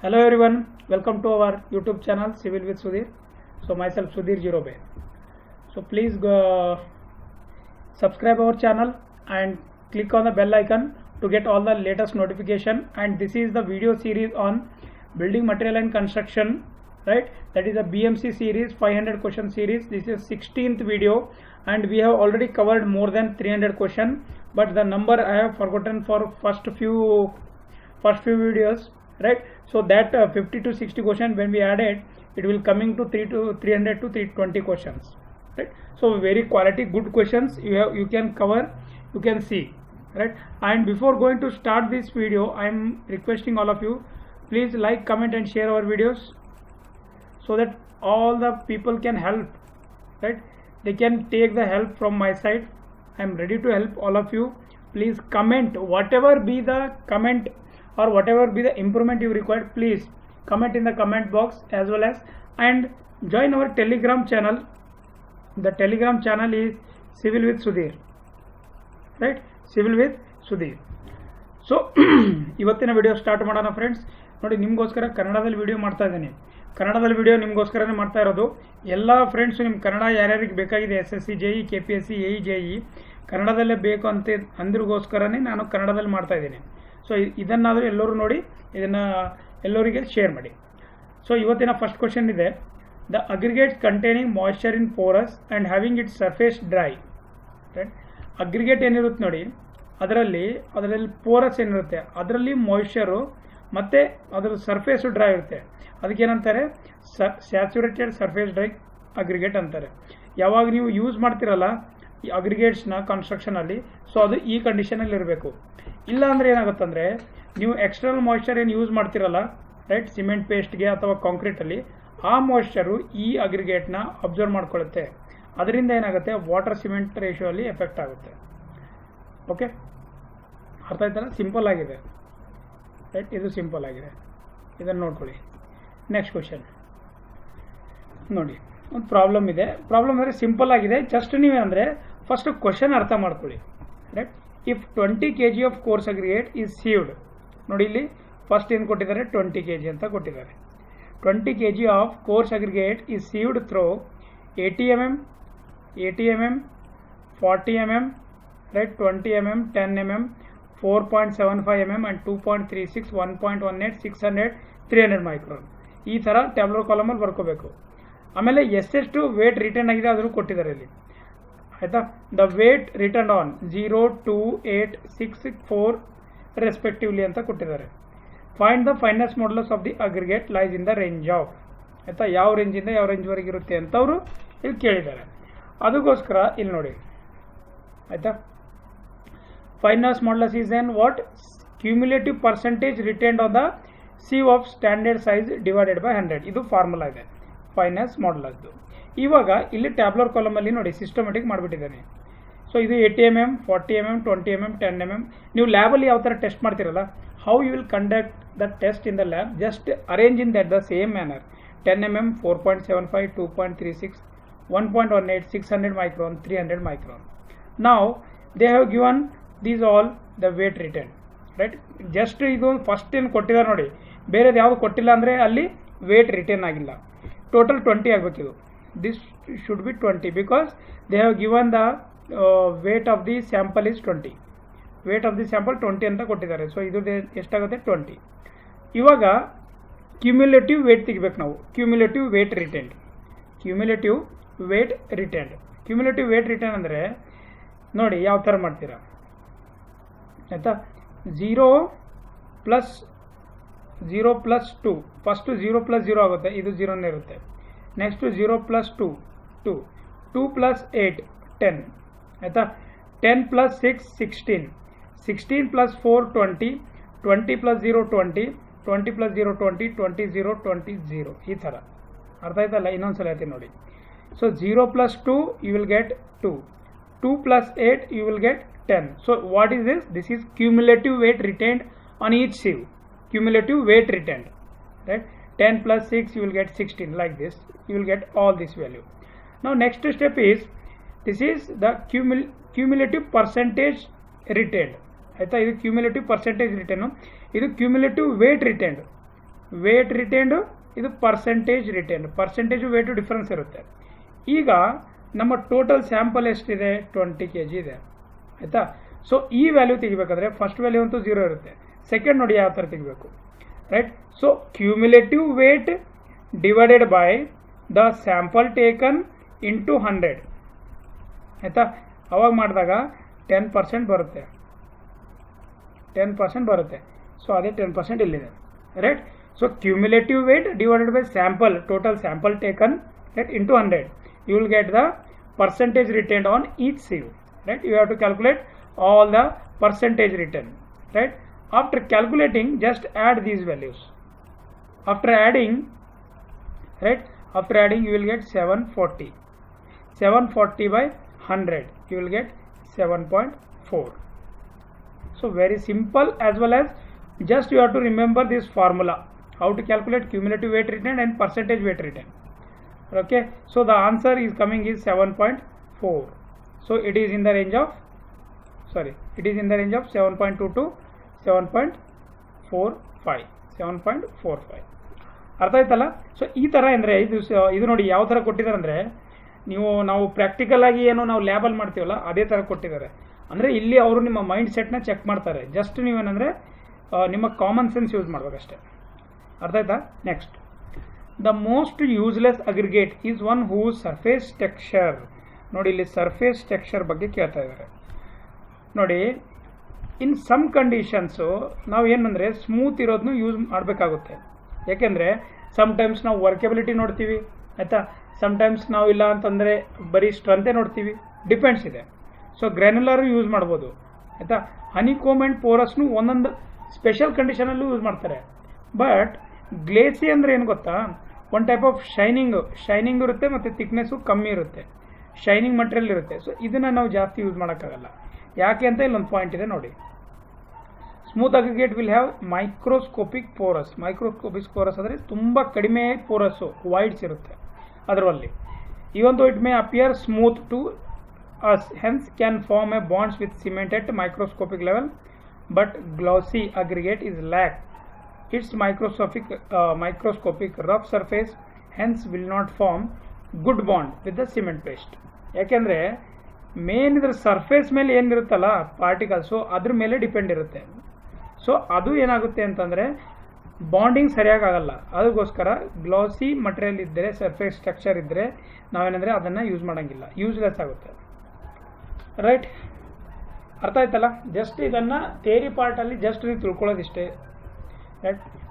Hello everyone, welcome to our YouTube channel Civil with Sudhir. So myself Sudhir Jirobe. So please go subscribe our channel and click on the bell icon to get all the latest notification. And this is the video series on building material and construction, right? That is a BMC series, 500 question series. This is 16th video and we have already covered more than 300 question, but the number I have forgotten for first few videos, right? So that 50 to 60 question when we added, it will coming to 300 to 320 questions, right? So very quality good questions you can cover, you can see, right? And before going to start this video, I am requesting all of you, please like, comment and share our videos so that all the people can help, right? They can take the help from my side. I am ready to help all of you. Please comment, whatever be the comment or whatever be the improvement you require, please comment in the comment box as well as, and join our Telegram channel. The Telegram channel is Civil with Sudhir, right? Civil with Sudhir. So ಇವತ್ತಿನ video start ಮಾಡೋಣ friends. ನೋಡಿ, ನಿಮಗೋಸ್ಕರ ಕನ್ನಡದಲ್ಲಿ video ಮಾಡ್ತಾ ಇದ್ದೀನಿ. ಕನ್ನಡದಲ್ಲಿ video ನಿಮಗೋಸ್ಕರನೇ ಮಾಡ್ತಾ ಇರೋದು. ಎಲ್ಲ ಫ್ರೆಂಡ್ಸು ನಿಮ್ಮ ಕನ್ನಡ ಯಾರ್ಯಾರಿಗೆ ಬೇಕಾಗಿದೆ, SSC JE KPSC AE JE ಕನ್ನಡದಲ್ಲೇ ಬೇಕು ಅಂತ ಅಂದ್ರಿಗೋಸ್ಕರನೇ ನಾನು ಕನ್ನಡದಲ್ಲಿ ಮಾಡ್ತಾ ಇದ್ದೀನಿ. ಸೊ ಇದನ್ನಾದರೂ ಎಲ್ಲರೂ ನೋಡಿ, ಇದನ್ನು ಎಲ್ಲರಿಗೆ ಶೇರ್ ಮಾಡಿ. ಸೊ ಇವತ್ತಿನ ಫಸ್ಟ್ ಕ್ವಶನ್ ಇದೆ, the aggregates containing moisture in Porus and having it surface dry, right? Aggregate ಏನಿರುತ್ತೆ ನೋಡಿ, ಅದರಲ್ಲಿ ಪೋರಸ್ ಏನಿರುತ್ತೆ, ಅದರಲ್ಲಿ ಮಾಯ್ಶ್ಚರು ಮತ್ತು ಅದರ ಸರ್ಫೇಸು ಡ್ರೈ ಇರುತ್ತೆ. ಅದಕ್ಕೇನಂತಾರೆ, ಸ್ಯಾಚುರೇಟೆಡ್ ಸರ್ಫೇಸ್ ಡ್ರೈ ಅಗ್ರಿಗೇಟ್ ಅಂತಾರೆ. ಯಾವಾಗ ನೀವು ಯೂಸ್ ಮಾಡ್ತಿರಲ್ಲ ಈ ಅಗ್ರಿಗೇಟ್ಸ್ನ ಕನ್ಸ್ಟ್ರಕ್ಷನಲ್ಲಿ, ಸೊ ಅದು ಈ ಕಂಡೀಷನಲ್ಲಿ ಇರಬೇಕು. ಇಲ್ಲ ಅಂದರೆ ಏನಾಗುತ್ತಂದರೆ, ನೀವು ಎಕ್ಸ್ಟರ್ನಲ್ ಮಾಯ್ಶ್ಚರ್ ಏನು ಯೂಸ್ ಮಾಡ್ತಿರಲ್ಲ, ರೈಟ್, ಸಿಮೆಂಟ್ ಪೇಸ್ಟ್ಗೆ ಅಥವಾ ಕಾಂಕ್ರೀಟಲ್ಲಿ, ಆ ಮಾಯ್ಶ್ಚರು ಈ ಅಗ್ರಿಗೇಟ್ನ ಅಬ್ಸರ್ವ್ ಮಾಡ್ಕೊಳ್ಳುತ್ತೆ. ಅದರಿಂದ ಏನಾಗುತ್ತೆ, ವಾಟರ್ ಸಿಮೆಂಟ್ ರೇಷಿಯೋ ಅಲ್ಲಿ ಎಫೆಕ್ಟ್ ಆಗುತ್ತೆ. ಓಕೆ, ಅರ್ಥ ಆಯ್ತಲ್ಲ? ಸಿಂಪಲ್ ಆಗಿದೆ, ರೈಟ್? ಇದು ಸಿಂಪಲ್ ಆಗಿದೆ, ಇದನ್ನು ನೋಡ್ಕೊಳ್ಳಿ. ನೆಕ್ಸ್ಟ್ ಕ್ವಶನ್ ನೋಡಿ, ಒಂದು ಪ್ರಾಬ್ಲಮ್ ಇದೆ. ಪ್ರಾಬ್ಲಮ್ ಅಂದರೆ ಸಿಂಪಲ್ ಆಗಿದೆ, ಜಸ್ಟ್ ನೀವೇನಂದರೆ ಫಸ್ಟ್ ಕ್ವಶನ್ ಅರ್ಥ ಮಾಡ್ಕೊಳ್ಳಿ, right? If 20 kg of coarse aggregate is sieved, ನೋಡಿ ಇಲ್ಲಿ ಫಸ್ಟ್ ಏನು ಕೊಟ್ಟಿದ್ದಾರೆ, 20 kg ಅಂತ ಕೊಟ್ಟಿದ್ದಾರೆ. 20 kg of coarse aggregate is sieved through 80 mm, 40 mm, right, 20 mm, 10 mm, 4.75 mm and 2.36, 1.18, 600, 300 micron. ಈ ಥರ ಟ್ಯಾಬ್ಲರ್ ಕಾಲಮಲ್ಲಿ ಬರ್ಕೋಬೇಕು. ಆಮೇಲೆ ಎಷ್ಟು ವೇಟ್ ರಿಟರ್ನ್ ಆಗಿದೆ ಅದನ್ನು ಕೊಟ್ಟಿದ್ದಾರೆ ಇಲ್ಲಿ, ಆಯಿತಾ? The weight return on 0, 2, 8, 6, 4 respectively ಅಂತ ಕೊಟ್ಟಿದ್ದಾರೆ. Find the finest modulus of the aggregate lies in the range of, ಆಯಿತಾ? ಯಾವ ರೇಂಜಿಂದ ಯಾವ ರೇಂಜ್ವರೆಗೆ ಇರುತ್ತೆ ಅಂತ ಅವರು ಇಲ್ಲಿ ಕೇಳಿದ್ದಾರೆ. ಅದಕ್ಕೋಸ್ಕರ ಇಲ್ಲಿ ನೋಡಿ, ಆಯಿತಾ? Fineness modulus is in what? Cumulative percentage retained on the sieve of standard size divided by 100. ಇದು ಫಾರ್ಮುಲಾ ಇದೆ ಫೈನಾನ್ಸ್ ಮಾಡ್ಯುಲಸ್ದು. ಇವಾಗ ಇಲ್ಲಿ ಟ್ಯಾಬ್ಲರ್ ಕಾಲಮಲ್ಲಿ ನೋಡಿ ಸಿಸ್ಟಮೆಟಿಕ್ ಮಾಡಿಬಿಟ್ಟಿದ್ದಾನೆ. ಸೊ ಇದು 80 mm, 40 mm, 20 mm, 10 mm. ನೀವು ಲ್ಯಾಬಲ್ಲಿ ಯಾವ ಥರ ಟೆಸ್ಟ್ ಮಾಡ್ತಿರಲ್ಲ, how you will conduct the test in the lab, just arrange in that the same manner. 10 mm, 4.75, 2.36, 1.18, 600 micron, 300 micron. Now they have given these all the weight written, right? Just ಇದು first ಏನು ಕೊಟ್ಟಿದ್ದಾರೆ ನೋಡಿ, ಬೇರೆದು ಯಾವುದು ಕೊಟ್ಟಿಲ್ಲ ಅಂದರೆ ಅಲ್ಲಿ weight return ಆಗಿಲ್ಲ. ಟೋಟಲ್ 20 ಆಗಬೇಕಿದು. This should be 20 because they have given the weight of the sample is 20. Weight of the sample 20 ಅಂತ ಕೊಟ್ಟಿದ್ದಾರೆ. ಸೊ ಇದು ಎಷ್ಟಾಗುತ್ತೆ, 20. ಇವಾಗ ಕ್ಯುಮ್ಯುಲೇಟಿವ್ ವೇಟ್ ತೆಗಿಬೇಕು ನಾವು. Cumulative weight returned, cumulative weight returned. Cumulative weight return ಅಂದರೆ ನೋಡಿ ಯಾವ ಥರ ಮಾಡ್ತೀರಾ, ಆಯಿತಾ? 0 ಪ್ಲಸ್ 2, ಫಸ್ಟು 0 ಪ್ಲಸ್ 0 ಆಗುತ್ತೆ, ಇದು 0ನೇ ಇರುತ್ತೆ. ನೆಕ್ಸ್ಟು 0 ಪ್ಲಸ್ 2, 2 ಪ್ಲಸ್ 8, 10, ಆಯಿತಾ? 10 ಪ್ಲಸ್ 6, 16, 16 ಪ್ಲಸ್ 4, 20, 20 ಪ್ಲಸ್ 0, 20, 20 ಪ್ಲಸ್ 0, 20, 20, 0, 20, 0. ಈ ಥರ ಅರ್ಥ ಆಯ್ತಲ್ಲ? ಇನ್ನೊಂದ್ಸಲ ಹೇಳ್ತೀನಿ ನೋಡಿ. So 0 plus 2 you will get 2, 2 plus 8 you will get 10. So what is this? This is cumulative weight retained on each sieve. Cumulative weight retained, right? 10 plus 6 you will get 16, like this you will get all this value. Now next step is, this is the cumulative percentage retained, ಆಯಿತಾ? ಇದು cumulative percentage return, ಇದು cumulative weight returned. Weight retained, ಇದು percentage retained. Percentage weight difference ಇರುತ್ತೆ. ಈಗ ನಮ್ಮ total sample ಎಷ್ಟಿದೆ, 20 kg ಇದೆ ಆಯಿತಾ. ಸೊ ಈ ವ್ಯಾಲ್ಯೂ ತೆಗಿಬೇಕಾದ್ರೆ ಫಸ್ಟ್ ವ್ಯಾಲ್ಯೂ ಅಂತೂ 0 ಇರುತ್ತೆ. ಸೆಕೆಂಡ್ ನೋಡಿ ಯಾವ ಥರ ತೆಗಿಬೇಕು, right. So cumulative weight divided by the sample taken into 100 ಆಯಿತಾ. ಅವಾಗ ಮಾಡಿದಾಗ 10% ಬರುತ್ತೆ, 10% ಬರುತ್ತೆ. ಸೊ ಅದೇ 10% ಇಲ್ಲಿದೆ, right. So cumulative weight divided by sample, total sample taken, right, into 100. You will get the percentage retained on each sieve, right. You have to calculate all the percentage retained, right. After calculating, just add these values. After adding, right, after adding you will get 740. 740 by 100, you will get 7.4. So very simple, as well as just you have to remember this formula, how to calculate cumulative weight retained and percentage weight retained. Okay, so the answer is coming is 7.4. So it is in the range of, it is in the range of 7.2 to 7.45. 7.45 ಅರ್ಥ ಆಯ್ತಲ್ಲ. So ಈ ಥರ ಅಂದರೆ ಇದು ನೋಡಿ ಯಾವ ಥರ ಕೊಟ್ಟಿದ್ದಾರೆ ಅಂದರೆ, ನಾವು ಪ್ರಾಕ್ಟಿಕಲ್ ಆಗಿ ಏನು ನಾವು ಲ್ಯಾಬಲ್ಲಿ ಮಾಡ್ತೀವಲ್ಲ ಅದೇ ಥರ ಕೊಟ್ಟಿದ್ದಾರೆ. ಅಂದರೆ ಇಲ್ಲಿ ಅವರು ನಿಮ್ಮ ಮೈಂಡ್ ಸೆಟ್ನ ಚೆಕ್ ಮಾಡ್ತಾರೆ. ಜಸ್ಟ್ ನೀವೇನಂದರೆ ನಿಮ್ಮ ಕಾಮನ್ ಸೆನ್ಸ್ ಯೂಸ್ ಮಾಡ್ಬೇಕಷ್ಟೆ. ಅರ್ಥ ಆಯ್ತಾ. Next, the most useless aggregate is one whose surface texture, ನೋಡಿ ಇಲ್ಲಿ ಸರ್ಫೇಸ್ ಟೆಕ್ಸ್ಚರ್ ಬಗ್ಗೆ ಕೇಳ್ತಾ ಇದ್ದಾರೆ ನೋಡಿ. ಇನ್ ಸಮ್ ಕಂಡೀಷನ್ಸು ನಾವು ಏನಂದರೆ ಸ್ಮೂತ್ ಇರೋದನ್ನು ಯೂಸ್ ಮಾಡಬೇಕಾಗುತ್ತೆ. ಯಾಕೆಂದರೆ ಸಮ್ಟೈಮ್ಸ್ ನಾವು ವರ್ಕೆಬಿಲಿಟಿ ನೋಡ್ತೀವಿ ಆಯಿತಾ, ಸಮ್ಟೈಮ್ಸ್ ನಾವು ಇಲ್ಲ ಅಂತಂದರೆ ಬರೀ ಸ್ಟ್ರೆಂತೆ ನೋಡ್ತೀವಿ, ಡಿಪೆಂಡ್ಸ್ ಇದೆ. ಸೊ ಗ್ರ್ಯಾನ್ಯುಲರು ಯೂಸ್ ಮಾಡ್ಬೋದು ಆಯಿತಾ. ಹನಿಕೋಮ್ ಆ್ಯಂಡ್ ಪೋರಸ್ನು ಒಂದೊಂದು ಸ್ಪೆಷಲ್ ಕಂಡೀಷನಲ್ಲೂ ಯೂಸ್ ಮಾಡ್ತಾರೆ. ಬಟ್ ಗ್ಲೇಸಿ ಅಂದರೆ ಏನು ಗೊತ್ತಾ, ಒನ್ ಟೈಪ್ ಆಫ್ ಶೈನಿಂಗ್ ಇರುತ್ತೆ ಮತ್ತು ಥಿಕ್ನೆಸ್ಸು ಕಮ್ಮಿ ಇರುತ್ತೆ, ಶೈನಿಂಗ್ ಮಟೀರಿಯಲ್ ಇರುತ್ತೆ. ಸೊ ಇದನ್ನು ನಾವು ಜಾಸ್ತಿ ಯೂಸ್ ಮಾಡೋಕ್ಕಾಗಲ್ಲ. ಯಾಕೆ ಅಂತ ಇಲ್ಲೊಂದು ಪಾಯಿಂಟ್ ಇದೆ ನೋಡಿ. Smooth aggregate will have microscopic pores. Microscopic pores ಅಂದರೆ ತುಂಬ ಕಡಿಮೆ ಪೋರಸ್ಸು, ವೈಡ್ಸ್ ಇರುತ್ತೆ ಅದರಲ್ಲಿ. Even though it may appear smooth to us, hence can form a bonds with cement at microscopic level, but glassy aggregate is lack its microscopic rough surface, hence will not form good bond with the cement paste. ಯಾಕೆಂದರೆ main ಇದ್ರ surface ಮೇಲೆ ಏನಿರುತ್ತಲ್ಲ particles ಅದ್ರ ಮೇಲೆ depend ಇರುತ್ತೆ. So ಅದು ಏನಾಗುತ್ತೆ ಅಂತಂದರೆ bonding ಸರಿಯಾಗಿ ಆಗಲ್ಲ. ಅದಕ್ಕೋಸ್ಕರ ಗ್ಲಾಸಿ ಮಟೀರಿಯಲ್ ಇದ್ದರೆ, ಸರ್ಫೇಸ್ ಸ್ಟ್ರಕ್ಚರ್ ಇದ್ದರೆ ನಾವೇನಂದರೆ ಅದನ್ನು ಯೂಸ್ ಮಾಡೋಂಗಿಲ್ಲ, ಯೂಸ್ಲೆಸ್ ಆಗುತ್ತೆ, ರೈಟ್. ಅರ್ಥ ಆಯ್ತಲ್ಲ. ಜಸ್ಟ್ ಇದನ್ನು ಥಿಯರಿ ಪಾರ್ಟಲ್ಲಿ ಜಸ್ಟ್ ನೀವು ತಿಳ್ಕೊಳ್ಳೋದಿಷ್ಟೇ.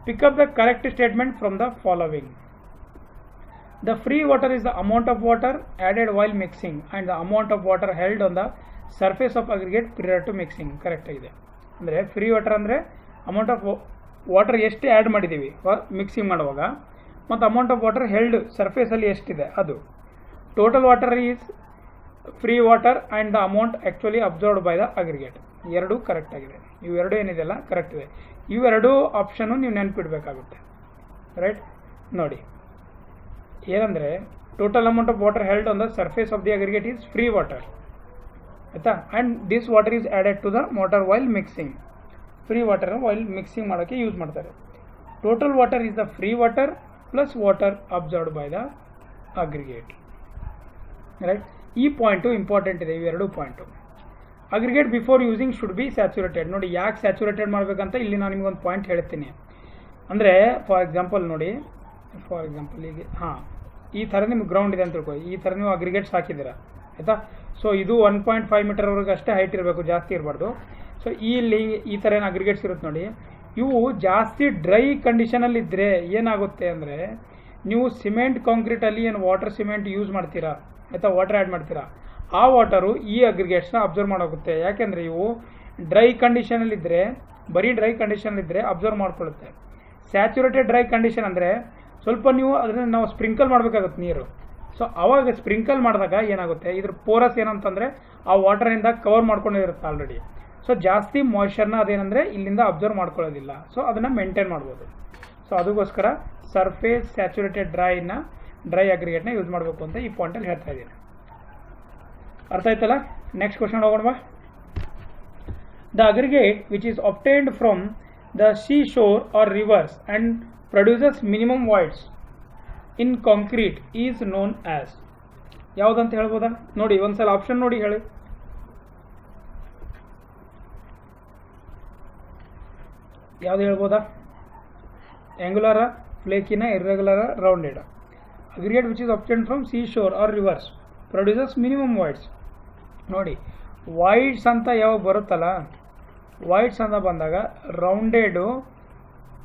Pick up the correct statement from the following. The free water is the amount of water added while mixing and the amount of water held on the surface of aggregate prior to mixing. Correct ಆಗಿದೆ. ಅಂದರೆ free water ಅಂದರೆ amount of water ಎಷ್ಟು add ಮಾಡಿದ್ದೀವಿ mixing ಮಾಡುವಾಗ, ಮತ್ತು amount of water held ಸರ್ಫೇಸಲ್ಲಿ ಎಷ್ಟಿದೆ ಅದು. Total water is free water and the amount actually observed by the aggregate. ಎರಡೂ ಕರೆಕ್ಟ್ ಆಗಿದೆ. ಇವೆರಡು ಏನಿದೆಯಲ್ಲ ಕರೆಕ್ಟ್ ಇದೆ. ಇವೆರಡೂ ಆಪ್ಷನ್ನು ನೀವು ನೆನಪಿಡಬೇಕಾಗುತ್ತೆ, ರೈಟ್. ನೋಡಿ ಏನಂದರೆ total amount of water held on the surface of the aggregate is free water ಆಯಿತಾ, and this water is added to the water while mixing. Free water while mixing ಮಾಡೋಕ್ಕೆ use ಮಾಡ್ತಾರೆ. Total water is the free water plus water absorbed by the aggregate, right. ಈ point important ಇದೆ, ಇವೆರಡೂ point. Aggregate before using should be saturated. ನೋಡಿ ಯಾಕೆ saturated ಮಾಡಬೇಕಂತ ಇಲ್ಲಿ ನಾನು ನಿಮಗೊಂದು ಪಾಯಿಂಟ್ ಹೇಳ್ತೀನಿ. ಅಂದರೆ ಫಾರ್ ಎಕ್ಸಾಂಪಲ್ ನೋಡಿ, ಈಗ ಈ ಥರ ನಿಮ್ಗೆ ಗ್ರೌಂಡ್ ಇದೆ ಅಂತ ತಿಳ್ಕೊಳ್ಳಿ. ಈ ಥರ ನೀವು ಅಗ್ರಿಗೇಟ್ಸ್ ಹಾಕಿದ್ದೀರಾ ಆಯಿತಾ. ಸೊ ಇದು 1.5 ಮೀಟರ್ವರೆಗೆ ಅಷ್ಟೇ ಹೈಟ್ ಇರಬೇಕು, ಜಾಸ್ತಿ ಇರಬಾರ್ದು. ಸೊ ಇಲ್ಲಿ ಈ ಥರ ಏನು ಅಗ್ರಿಗೇಟ್ಸ್ ಇರುತ್ತೆ ನೋಡಿ, ಇವು ಜಾಸ್ತಿ ಡ್ರೈ ಕಂಡೀಷನಲ್ಲಿದ್ದರೆ ಏನಾಗುತ್ತೆ ಅಂದರೆ, ನೀವು ಸಿಮೆಂಟ್ ಕಾಂಕ್ರೀಟಲ್ಲಿ ಏನು ವಾಟರ್ ಸಿಮೆಂಟ್ ಯೂಸ್ ಮಾಡ್ತೀರಾ ಆಯಿತಾ, ವಾಟರ್ ಆ್ಯಡ್ ಮಾಡ್ತೀರಾ, ಆ ವಾಟರು ಈ ಅಗ್ರಿಗೇಟ್ಸ್ನ ಅಬ್ಸರ್ವ್ ಮಾಡೋಗುತ್ತೆ. ಯಾಕೆಂದರೆ ಇವು ಡ್ರೈ ಕಂಡೀಷನಲ್ಲಿದ್ದರೆ, ಬರೀ ಡ್ರೈ ಕಂಡೀಷನಲ್ಲಿದ್ದರೆ ಅಬ್ಸರ್ವ್ ಮಾಡ್ಕೊಳ್ಳುತ್ತೆ. ಸ್ಯಾಚುರೇಟೆಡ್ ಡ್ರೈ ಕಂಡೀಷನ್ ಅಂದರೆ ಸ್ವಲ್ಪ ನೀವು ಅದನ್ನು ನಾವು ಸ್ಪ್ರಿಂಕಲ್ ಮಾಡಬೇಕಾಗುತ್ತೆ ನೀರು. ಸೊ ಆವಾಗ ಸ್ಪ್ರಿಂಕಲ್ ಮಾಡಿದಾಗ ಏನಾಗುತ್ತೆ, ಇದ್ರ ಪೋರಸ್ ಏನಂತಂದರೆ ಆ ವಾಟರಿಂದ ಕವರ್ ಮಾಡ್ಕೊಂಡಿರುತ್ತೆ ಆಲ್ರೆಡಿ. ಸೊ ಜಾಸ್ತಿ ಮಾಯ್ಶ್ಚರ್ನ ಅದೇನೆಂದರೆ ಇಲ್ಲಿಂದ ಅಬ್ಸರ್ವ್ ಮಾಡ್ಕೊಳ್ಳೋದಿಲ್ಲ. ಸೊ ಅದನ್ನು ಮೇಂಟೈನ್ ಮಾಡ್ಬೋದು. ಸೊ ಅದಕ್ಕೋಸ್ಕರ ಸರ್ಫೇಸ್ ಸ್ಯಾಚುರೇಟೆಡ್ ಡ್ರೈ ಅಗ್ರಿಗೇಟ್ನ ಯೂಸ್ ಮಾಡಬೇಕು ಅಂತ ಈ ಪಾಯಿಂಟಲ್ಲಿ ಹೇಳ್ತಾ ಇದ್ದೀನಿ. ಅರ್ಥ ಆಯ್ತಲ್ಲ. ನೆಕ್ಸ್ಟ್ ಕ್ವಶನ್ ಹೋಗೋಣ ಬಾ. The aggregate which is obtained from the sea shore or rivers and produces minimum voids in concrete is known as. ಯಾವುದಂತ ಹೇಳ್ಬೋದಾ ನೋಡಿ, ಒಂದ್ಸಲ ಆಪ್ಷನ್ ನೋಡಿ ಹೇಳಿ. ಯಾವ್ದು ಹೇಳ್ಬೋದಾ? ಆಂಗುಲರ, ಫ್ಲೇಕಿನ, ಇರ್ರೆಗ್ಯುಲರ, rounded. Aggregate which is obtained from sea shore or rivers produces minimum voids. ನೋಡಿ ವಾಯ್ಡ್ಸ್ ಅಂತ ಯಾವ ಬರುತ್ತಲ್ಲ, ವಾಯ್ಡ್ಸ್ ಅಂತ ಬಂದಾಗ ರೌಂಡೆಡು